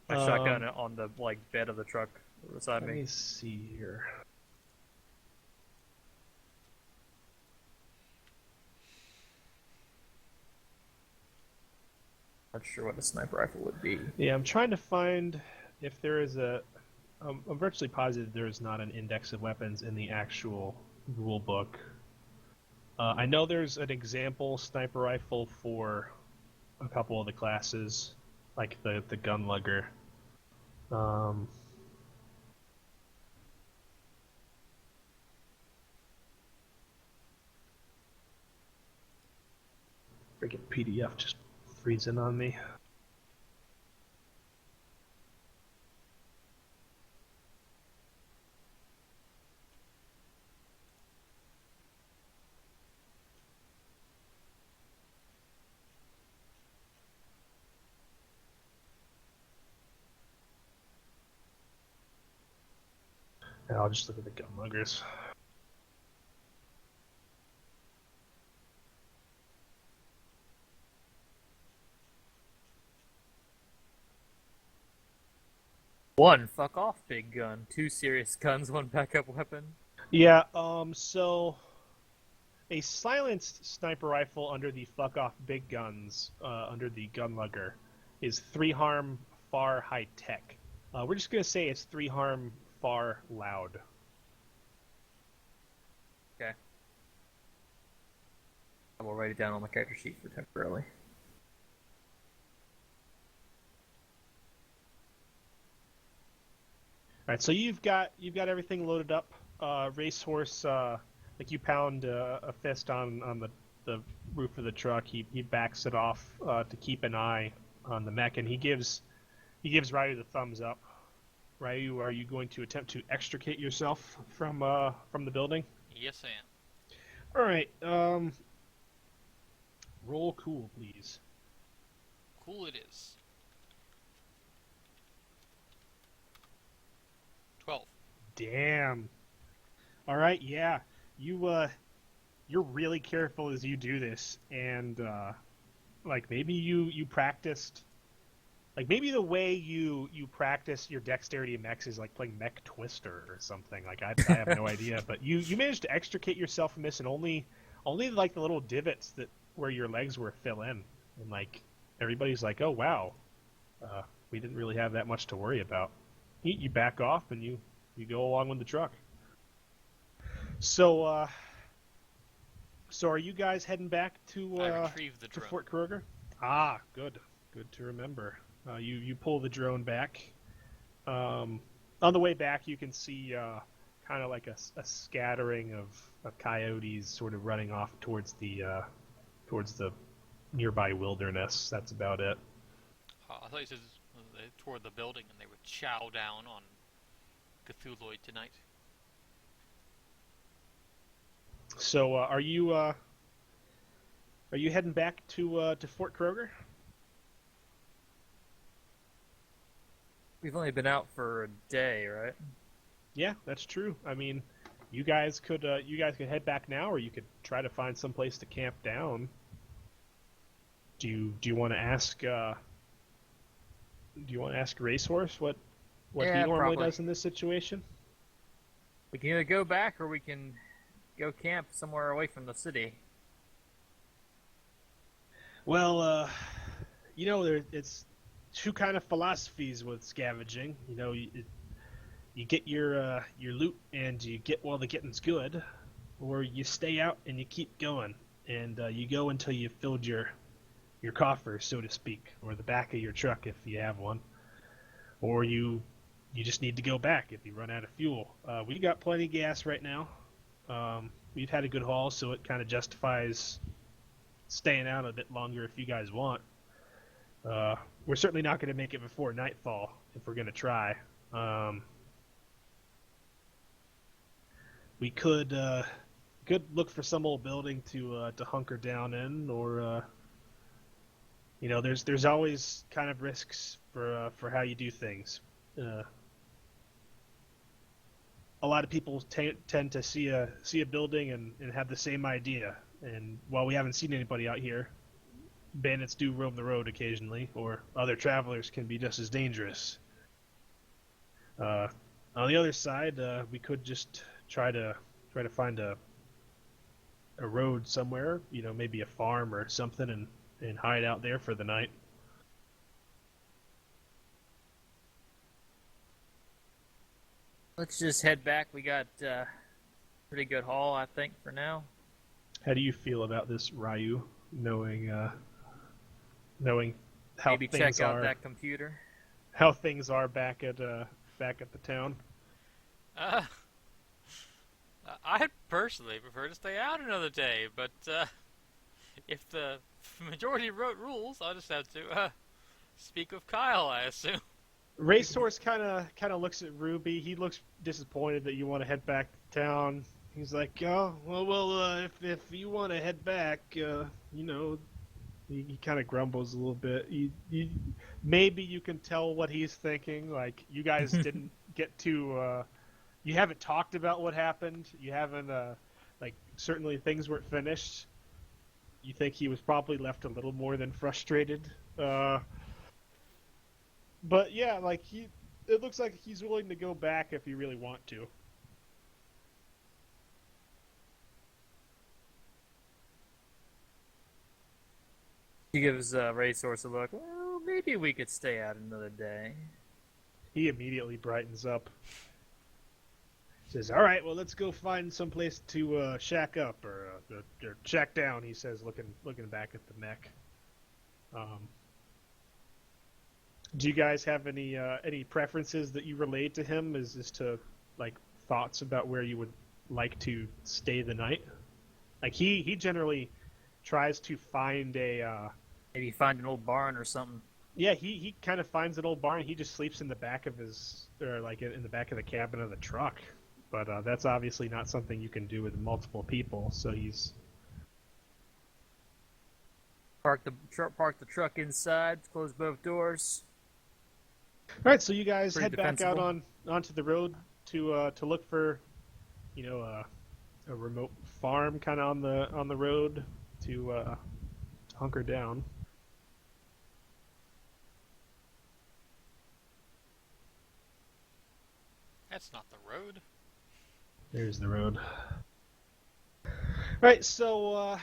My shotgun on the bed of the truck beside me. Let me see here. Not sure what a sniper rifle would be. Yeah, I'm trying to find if there is I'm virtually positive there is not an index of weapons in the actual rule book. I know there's an example sniper rifle for a couple of the classes, like the gun lugger. Freaking PDF just freezing on me. And I'll just look at the gun luggers. One, fuck off, big gun. Two, serious guns, one backup weapon. Yeah, so a silenced sniper rifle under the fuck off big guns, under the gun lugger, is 3 harm, far high tech. We're just gonna say it's 3 harm, far loud. Okay. I will write it down on my character sheet for temporarily. All right, so you've got everything loaded up. Racehorse, like you pound a fist on the roof of the truck. He backs it off to keep an eye on the mech, and he gives Ryu the thumbs up. Ryu, are you going to attempt to extricate yourself from the building? Yes, I am. All right. Roll cool, please. Cool it is. 12. Damn. All right, yeah. You're really careful as you do this, and like maybe you practiced, like maybe the way you practice your dexterity in mechs is like playing Mech Twister or something. Like I have no idea, but you managed to extricate yourself from this, and only like the little divots that where your legs were fill in, and like everybody's like, oh wow, we didn't really have that much to worry about. You back off and you go along with the truck. So are you guys heading back to I retrieved the drone. Fort Kroger? Ah, good to remember. You pull the drone back. On the way back, you can see kind of like a scattering of coyotes sort of running off towards the nearby wilderness. That's about it. I thought you said they toward the building and they would chow down on Cthulhuid tonight. So are you heading back to Fort Kroger? We've only been out for a day, right? Yeah, that's true. I mean, you guys could head back now, or you could try to find some place to camp down. Do you want to ask? Do you want to ask Racehorse what Yeah, he normally probably. does in this situation? We can either go back or we can go camp somewhere away from the city. Well, it's two kind of philosophies with scavenging. You get your loot and you get while the getting's good, or you stay out and you keep going, and you go until you've filled your coffer, so to speak, or the back of your truck if you have one, or you just need to go back if you run out of fuel. We got plenty of gas right now. We've had a good haul, so it kind of justifies staying out a bit longer if you guys want. We're certainly not going to make it before nightfall if we're going to try. We could look for some old building to hunker down in, or there's always kind of risks for how you do things. A lot of people tend to see a building and have the same idea. And while we haven't seen anybody out here, bandits do roam the road occasionally, or other travelers can be just as dangerous. On the other side, we could just try to find a road somewhere, maybe a farm or something, and hide out there for the night. Let's just head back. We got pretty good haul, I think, for now. How do you feel about this, Ryu? Knowing how Maybe things check out are, that computer. how things are back at the town. I'd personally prefer to stay out another day, but if the majority wrote rules, I'll just have to speak with Kyle, I assume. Racehorse kind of looks at Ruby. He looks disappointed that you want to head back to town. He's like, oh, well, if you want to head back, he kind of grumbles a little bit. Maybe you can tell what he's thinking. Like, you guys didn't get to, you haven't talked about what happened. You haven't, certainly things weren't finished. You think he was probably left a little more than frustrated. But yeah, it looks like he's willing to go back if you really want to. He gives Racehorse a look. Well, maybe we could stay out another day. He immediately brightens up. Says, "All right, well, let's go find some place to shack up or shack down." He says, looking back at the mech. Do you guys have any preferences that you relate to him as to like thoughts about where you would like to stay the night? Like he generally tries to find Maybe find an old barn or something. yeah, he kind of finds an old barn. He just sleeps in the back of in the back of the cabin of the truck. But that's obviously not something you can do with multiple people. So he's Park the truck inside. Close both doors. all right. So you guys Pretty head back out defensible. onto the road to look for, a remote farm kind of on the road to hunker down. That's not the road. There's the road. Right, so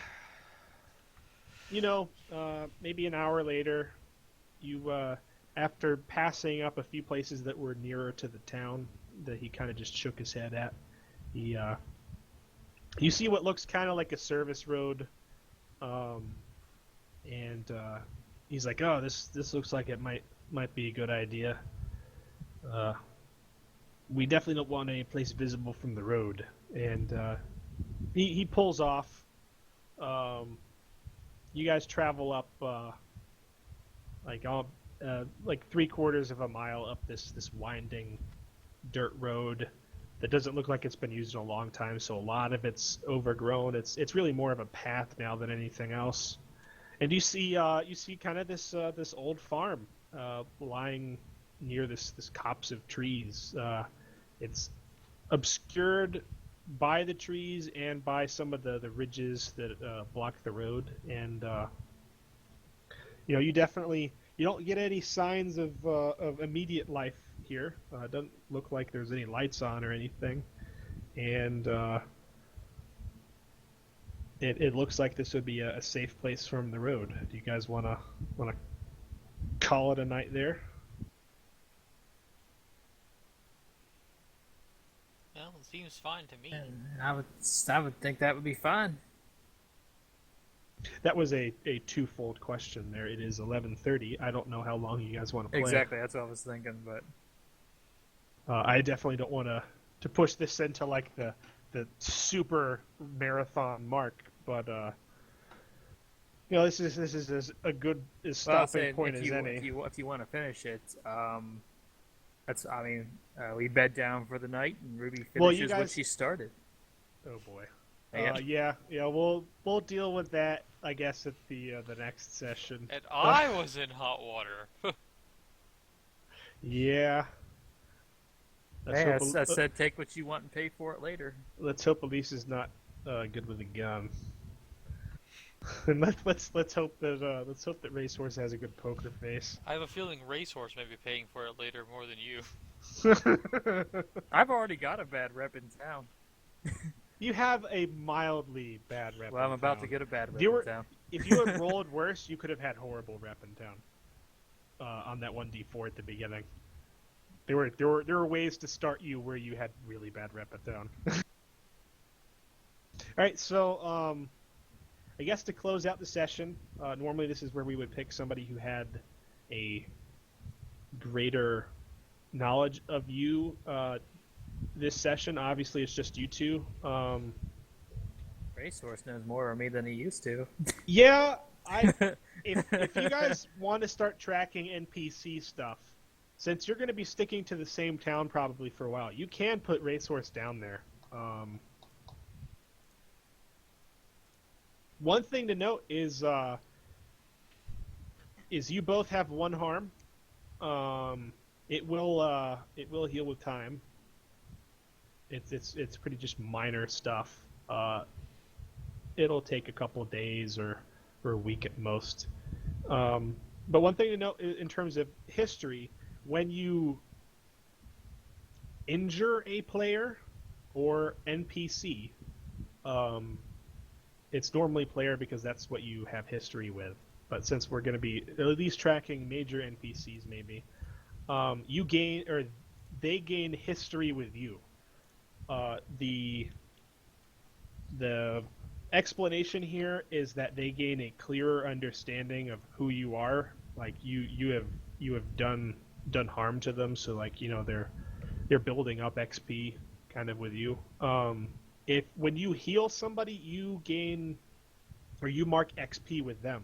maybe an hour later, you after passing up a few places that were nearer to the town that he kind of just shook his head at, he you see what looks kind of like a service road, and he's like, "Oh, this looks like it might be a good idea. We definitely don't want any place visible from the road." And he pulls off. You guys travel up like 3/4 of a mile up this winding dirt road that doesn't look like it's been used in a long time. So a lot of it's overgrown. It's really more of a path now than anything else. And you see kind of this old farm lying near this copse of trees. It's obscured by the trees and by some of the ridges that block the road, and you don't get any signs of immediate life here. It doesn't look like there's any lights on or anything, and it looks like this would be a safe place from the road. Do you guys wanna call it a night there? Well, it seems fine to me. And I would think that would be fine. That was a twofold question there. It is 11:30. I don't know how long you guys want to play. Exactly, that's what I was thinking. But I definitely don't want to push this into like the super marathon mark, but this is as a good as stopping point as any. If you want to finish it, we bed down for the night, and Ruby finishes what she started. Oh boy. Yeah. We'll deal with that, I guess, at the next session. And I was in hot water. Yeah. I said take what you want and pay for it later. Let's hope Elise is not good with a gun. And let's hope that Racehorse has a good poker face. I have a feeling Racehorse may be paying for it later more than you. I've already got a bad rep in town. You have a mildly bad rep. Well, I'm in about town. to get a bad rep in town. If you had rolled worse, you could have had horrible rep in town. On that 1d4 at the beginning, there were ways to start you where you had really bad rep in town. All right, so I guess to close out the session, normally this is where we would pick somebody who had a greater knowledge of you. This session, obviously, it's just you two. Racehorse knows more of me than he used to. Yeah, if you guys want to start tracking NPC stuff, since you're going to be sticking to the same town probably for a while, you can put Racehorse down there. One thing to note is you both have one harm. It will heal with time. It's pretty just minor stuff. It'll take a couple of days or a week at most. But one thing to note in terms of history, when you injure a player or NPC, it's normally player because that's what you have history with. But since we're going to be at least tracking major NPCs, maybe you gain or they gain history with you. The explanation here is that they gain a clearer understanding of who you are. Like you have done harm to them, so like they're building up XP kind of with you. If when you heal somebody, you gain or you mark XP with them,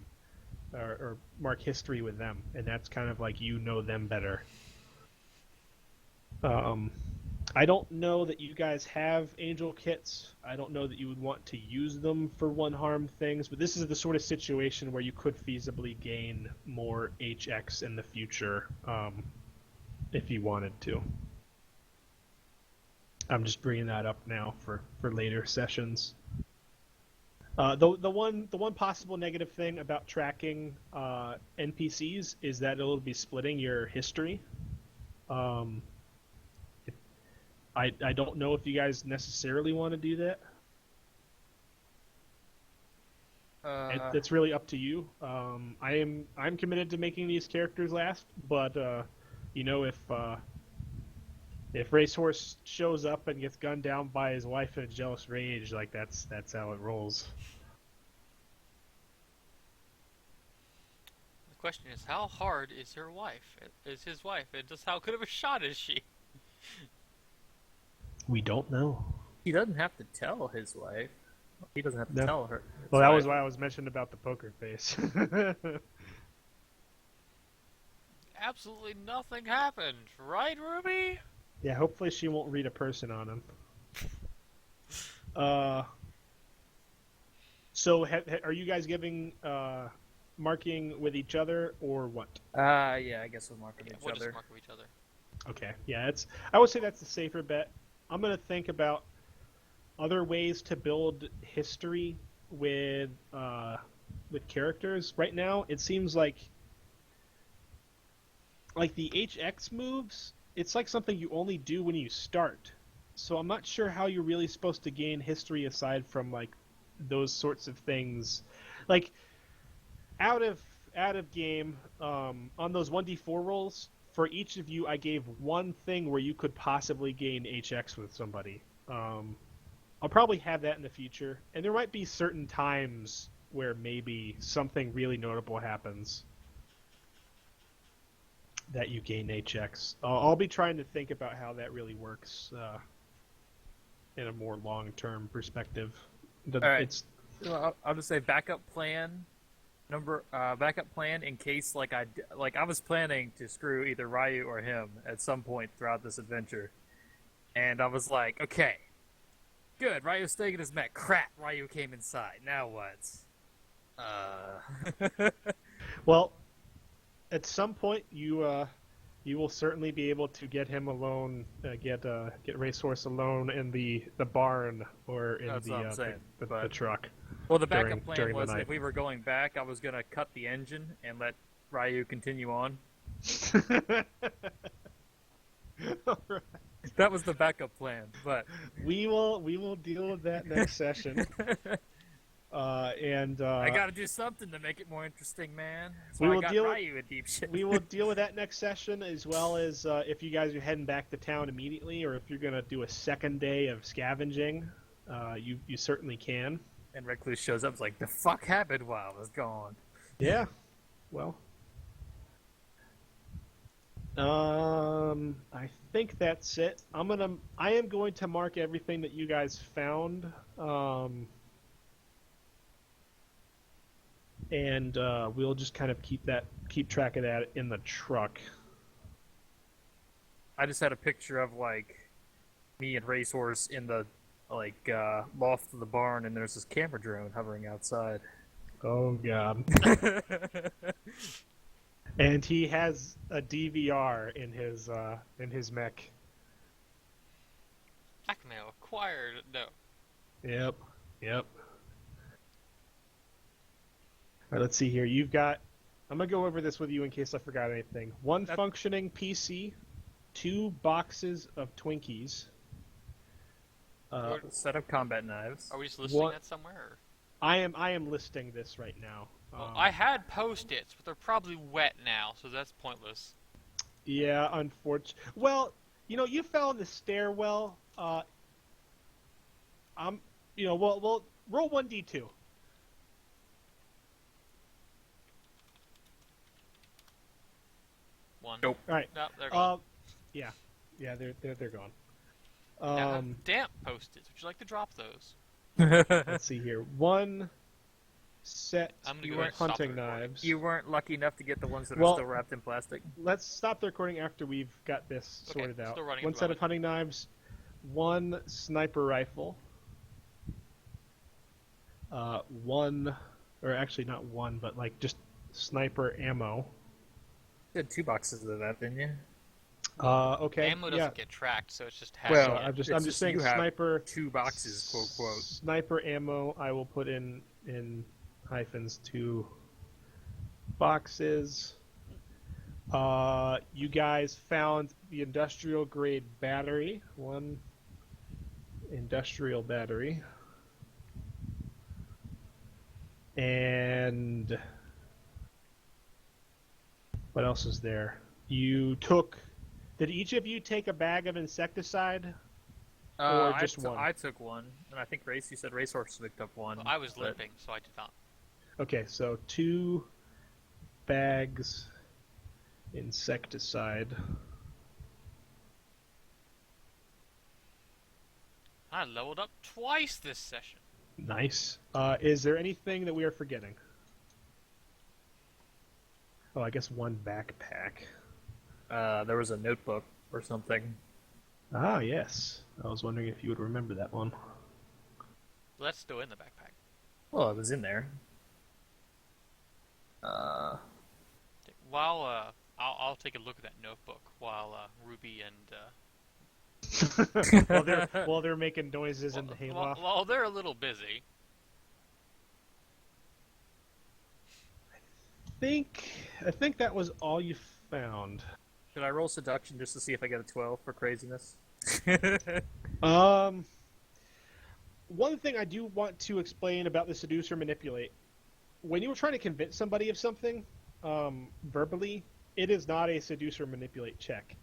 or mark history with them, and that's kind of like you know them better. I don't know that you guys have angel kits. I don't know that you would want to use them for one harm things, but this is the sort of situation where you could feasibly gain more HX in the future, if you wanted to. I'm just bringing that up now for later sessions. The one possible negative thing about tracking NPCs is that it'll be splitting your history. I don't know if you guys necessarily want to do that. It's really up to you. I'm committed to making these characters last, but if Racehorse shows up and gets gunned down by his wife in a jealous rage, like that's how it rolls. The question is, how hard is her wife? Is his wife? And just how good of a shot is she? We don't know. He doesn't have to tell his wife. He doesn't have to tell her. Well, that was why I was mentioning about the poker face. Absolutely nothing happened, right, Ruby? Yeah, hopefully she won't read a person on him. So are you guys giving marking with each other or what? Yeah, I guess we'll mark with each we'll other. Just mark with each other. Okay, yeah, I would say that's the safer bet. I'm gonna think about other ways to build history with characters. Right now, it seems like the HX moves, it's like something you only do when you start. So I'm not sure how you're really supposed to gain history aside from like those sorts of things. Like out of game, on those 1d4 rolls, for each of you I gave one thing where you could possibly gain HX with somebody. I'll probably have that in the future, and there might be certain times where maybe something really notable happens that you gain HX. I'll be trying to think about how that really works in a more long-term perspective. All right. I'll just say backup plan. Backup plan in case I was planning to screw either Ryu or him at some point throughout this adventure, and I was like, okay, good, Ryu's staying in his mech. Crap, Ryu came inside. Now what? Well, at some point you will certainly be able to get him alone, get Racehorse alone in the barn or in the truck. Well, the backup plan was if we were going back, I was going to cut the engine and let Ryu continue on. All right. That was the backup plan, but we will deal with that next session. I got to do something to make it more interesting, man. That's why I got Ryu in deep shit. We will deal with that next session, as well as if you guys are heading back to town immediately, or if you're going to do a second day of scavenging, you certainly can. And Recluse shows up, and is like, the fuck happened while I was gone? Yeah, well, I think that's it. I am going to mark everything that you guys found. And we'll just kind of keep track of that in the truck. I just had a picture of me and Racehorse in the loft of the barn, and there's this camera drone hovering outside. Oh god! And he has a DVR in his mech. Blackmail acquired. No. Yep. All right, let's see here. I'm going to go over this with you in case I forgot anything. One functioning PC, 2 boxes of Twinkies. A set of combat knives. Are we just listing that somewhere? Or? I am listing this right now. Well, I had Post-its, but they're probably wet now, so that's pointless. Yeah, unfortunately. Well, you fell in the stairwell. Well, roll 1d2. One. Nope. All right. No, they're gone. Yeah, they're gone. Now, damp post-its. Would you like to drop those? Let's see here. One set I'm gonna of go ahead and stop the hunting recording. knives. You weren't lucky enough to get the ones that Well- are still wrapped in plastic. Let's stop the recording after we've got this Okay, sorted out. still running One at the set of moment. hunting knives, one sniper rifle, one, or actually not one, but like just sniper ammo. You had 2 boxes of that, didn't you? Okay. Ammo doesn't get tracked, so it's just Well, So half. I'm it's just just saying you have sniper 2 boxes, quote, quote. Sniper ammo. I will put in hyphens 2 boxes. You guys found the industrial grade battery. One industrial battery. And what else is there? Did each of you take a bag of insecticide? Or just one? I took one, and I think you said Racehorse picked up one. I was but- limping, so I did not. Okay, so 2 bags insecticide. I leveled up twice this session. Nice. Is there anything that we are forgetting? Oh, I guess one backpack. There was a notebook or something. Ah, yes. I was wondering if you would remember that one. That's still in the backpack. Well, it was in there. While I'll take a look at that notebook while Ruby and while they're making noises in the hayloft. while they're a little busy. I think that was all you found. Should I roll seduction just to see if I get a 12 for craziness? One thing I do want to explain about the seducer manipulate. When you were trying to convince somebody of something verbally, it is not a seducer manipulate check.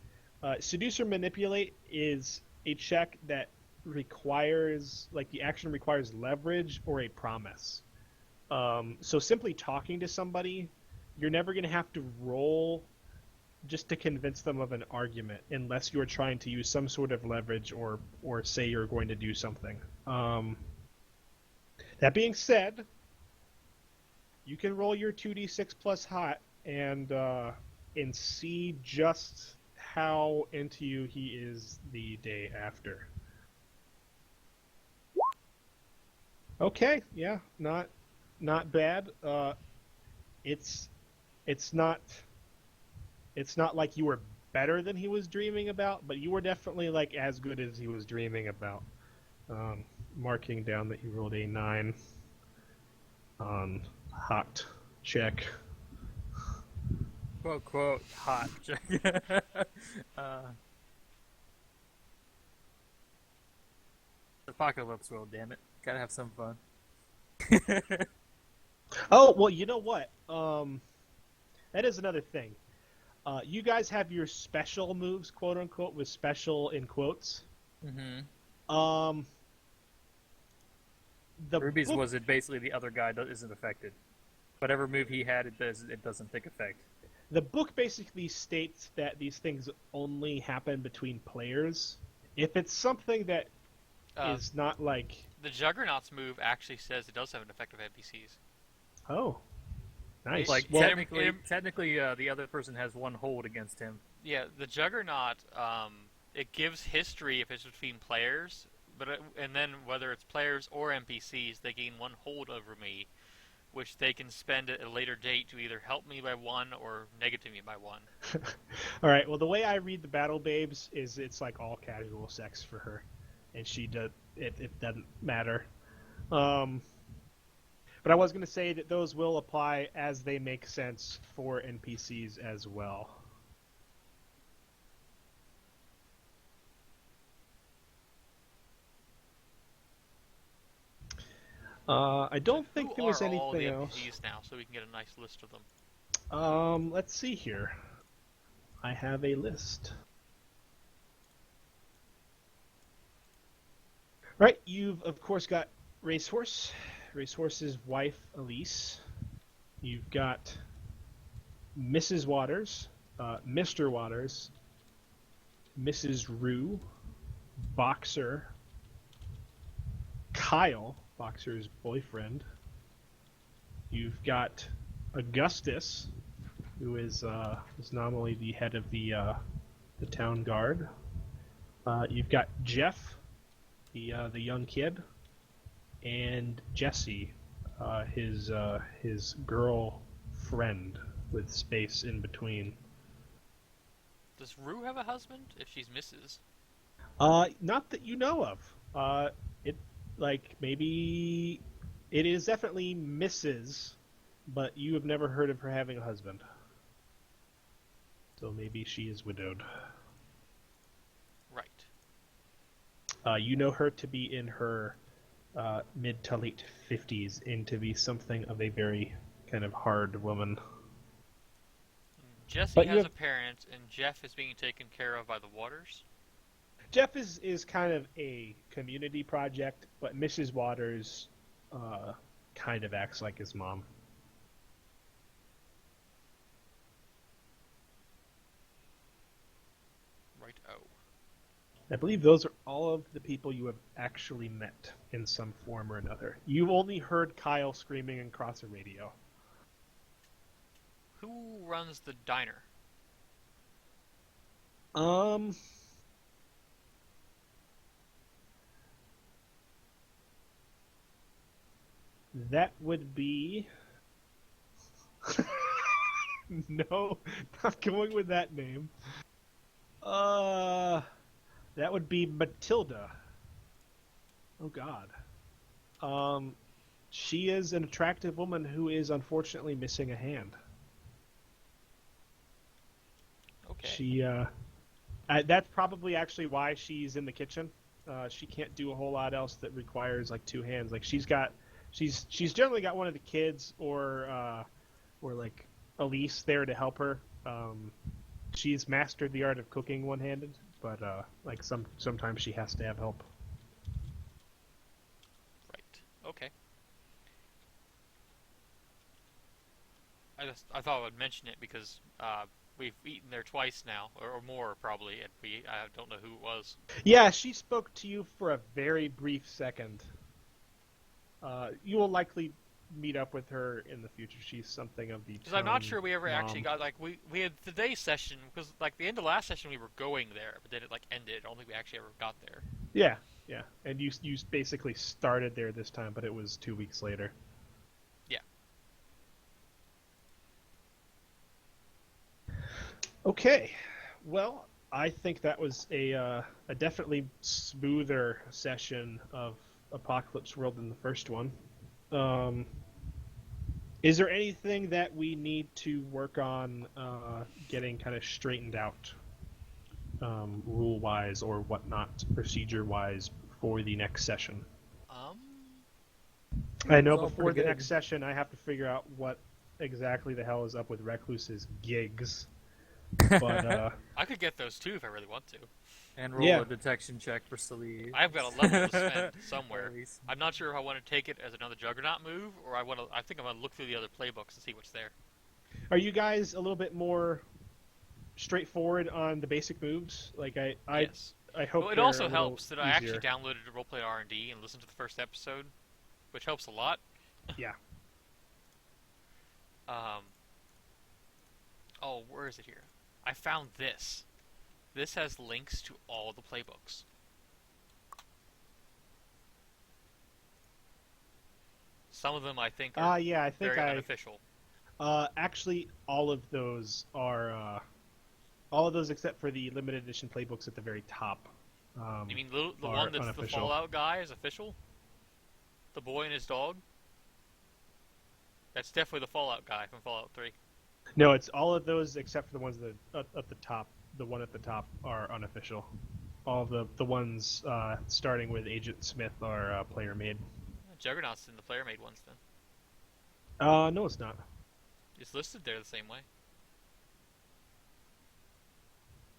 Seducer manipulate is a check that requires, like, the action requires leverage or a promise. So simply talking to somebody, you're never going to have to roll just to convince them of an argument unless you're trying to use some sort of leverage or say you're going to do something. That being said, you can roll your 2d6 plus hot and see just how into you he is the day after. Okay, yeah, not bad. It's not like you were better than he was dreaming about, but you were definitely like as good as he was dreaming about. Marking down that you rolled a 9 on hot check. Quote, quote, hot. Apocalypse World, damn it. Gotta have some fun. Oh, well, you know what? That is another thing. You guys have your special moves, quote unquote, with special in quotes. Mm-hmm. The Ruby's book, was it basically the other guy that isn't affected. Whatever move he had, it doesn't take effect. the book basically states that these things only happen between players. If it's something that is not like... The Juggernaut's move actually says it does have an effect of NPCs. Oh, nice. Like Well, technically, the other person has one hold against him. Yeah, the Juggernaut, it gives history if it's between players, and then whether it's players or NPCs, they gain one hold over me, which they can spend at a later date to either help me by 1 or negative me by 1. all right. Well, the way I read the Battle Babes is it's like all casual sex for her, and she does it doesn't matter. But I was going to say that those will apply as they make sense for NPCs as well. I don't think there was Who are all the anything else. NPCs now, so we can get a nice list of them. Let's see here. I have a list. Right, you've of course got Racehorse, Racehorse's wife Elise. You've got Mrs. Waters, Mr. Waters, Mrs. Rue, Boxer, Kyle, Boxer's boyfriend. You've got Augustus, who is nominally the head of the town guard. You've got Jeff, the young kid, and Jesse, his girl friend with space in between. Does Rue have a husband? If she's Mrs. Not that you know of. It maybe it is definitely Mrs., but you have never heard of her having a husband. So maybe she is widowed. Right. You know her to be in her mid to late 50s and to be something of a very kind of hard woman. Jesse has a parent, and Jeff is being taken care of by the Waters. Jeff is kind of a community project, but Mrs. Waters kind of acts like his mom. Right. Oh. I believe those are all of the people you have actually met in some form or another. You've only heard Kyle screaming across a radio. Who runs the diner? That would be... No, not going with that name. That would be Matilda. Oh, God. She is an attractive woman who is unfortunately missing a hand. Okay. She, that's probably actually why she's in the kitchen. She can't do a whole lot else that requires like two hands. Like she's generally got one of the kids or like Elise there to help her. She's mastered the art of cooking one-handed, but like sometimes she has to have help. Right. Okay. I thought I would mention it because we've eaten there twice now, or more probably, and I don't know who it was. Yeah, she spoke to you for a very brief second. You will likely meet up with her in the future. She's something of the Because I'm not sure we ever mom. actually got, like, we had today's session, because, like, the end of last session we were going there, but then it, like, ended. I don't think we actually ever got there. Yeah. And you basically started there this time, but it was 2 weeks later. Yeah. Okay. Well, I think that was a definitely smoother session of Apocalypse World than the first one. Is there anything that we need to work on getting kind of straightened out rule-wise or whatnot, procedure-wise for the next session? I know before the next session I have to figure out what exactly the hell is up with Recluse's gigs. But I could get those too if I really want to. And roll a detection check for Salih. I've got a level to spend somewhere. I'm not sure if I want to take it as another Juggernaut move, or I think I'm going to look through the other playbooks and see what's there. Are you guys a little bit more straightforward on the basic moves? Like Yes. I hope. Well, it also helps that I easier. actually downloaded Roleplay R&D and listened to the first episode, which helps a lot. Yeah. Oh, where is it here? I found this. This has links to all the playbooks. Some of them I think are very unofficial. Actually, all of those are all of those except for the limited edition playbooks at the very top. You mean the one that's unofficial. The Fallout guy is official? The boy and his dog? That's definitely the Fallout guy from Fallout 3. No, it's all of those except for the ones that at the top. The one at the top are unofficial. All the ones starting with Agent Smith are player made. Juggernaut's in the player made ones then. No, it's not. It's listed there the same way.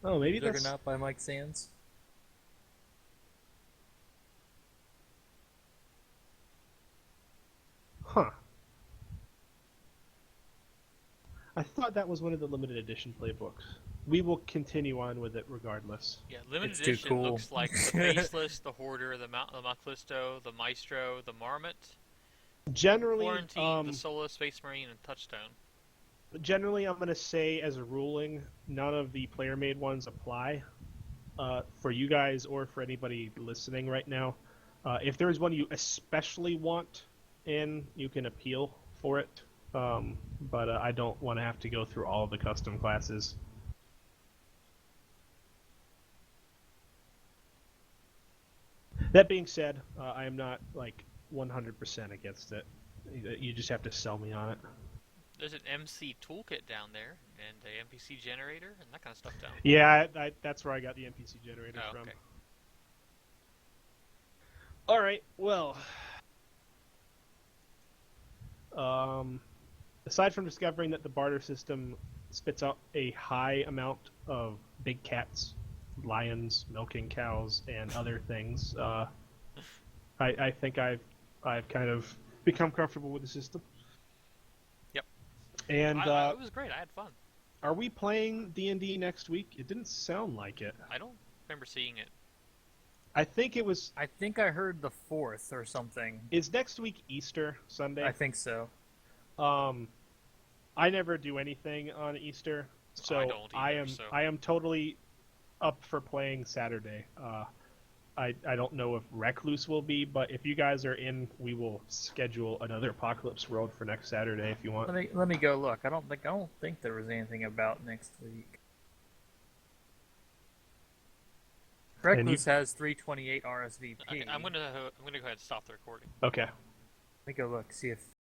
Oh, maybe Juggernaut by Mike Sands. I thought that was one of the limited edition playbooks. We will continue on with it regardless. Yeah, limited It's too edition cool. looks like the Faceless, the Hoarder, the Malclisto, the Maestro, the Marmot, Generally, Quarantine, the Solo, Space Marine, and Touchstone. Generally, I'm going to say as a ruling, none of the player-made ones apply for you guys or for anybody listening right now. If there is one you especially want in, you can appeal for it. But I don't want to have to go through all of the custom classes. That being said, I am not like 100% against it. You just have to sell me on it. There's an MC toolkit down there, and a NPC generator, and that kind of stuff down there. Yeah, that's where I got the NPC generator from. Okay. All right. Well, aside from discovering that the barter system spits out a high amount of big cats, lions, milking cows, and other things, I think I've kind of become comfortable with the system. Yep. And it was great. I had fun. Are we playing D&D next week? It didn't sound like it. I don't remember seeing it. I think it was. I think I heard the 4th or something. Is next week Easter Sunday? I think so. I never do anything on Easter, so I don't either, I am totally up for playing Saturday. I don't know if Recluse will be, but if you guys are in, we will schedule another Apocalypse World for next Saturday if you want. Let me go look. I don't think there was anything about next week. Recluse has 328 RSVP. I'm gonna go ahead and stop the recording. Okay. Let me go look, see if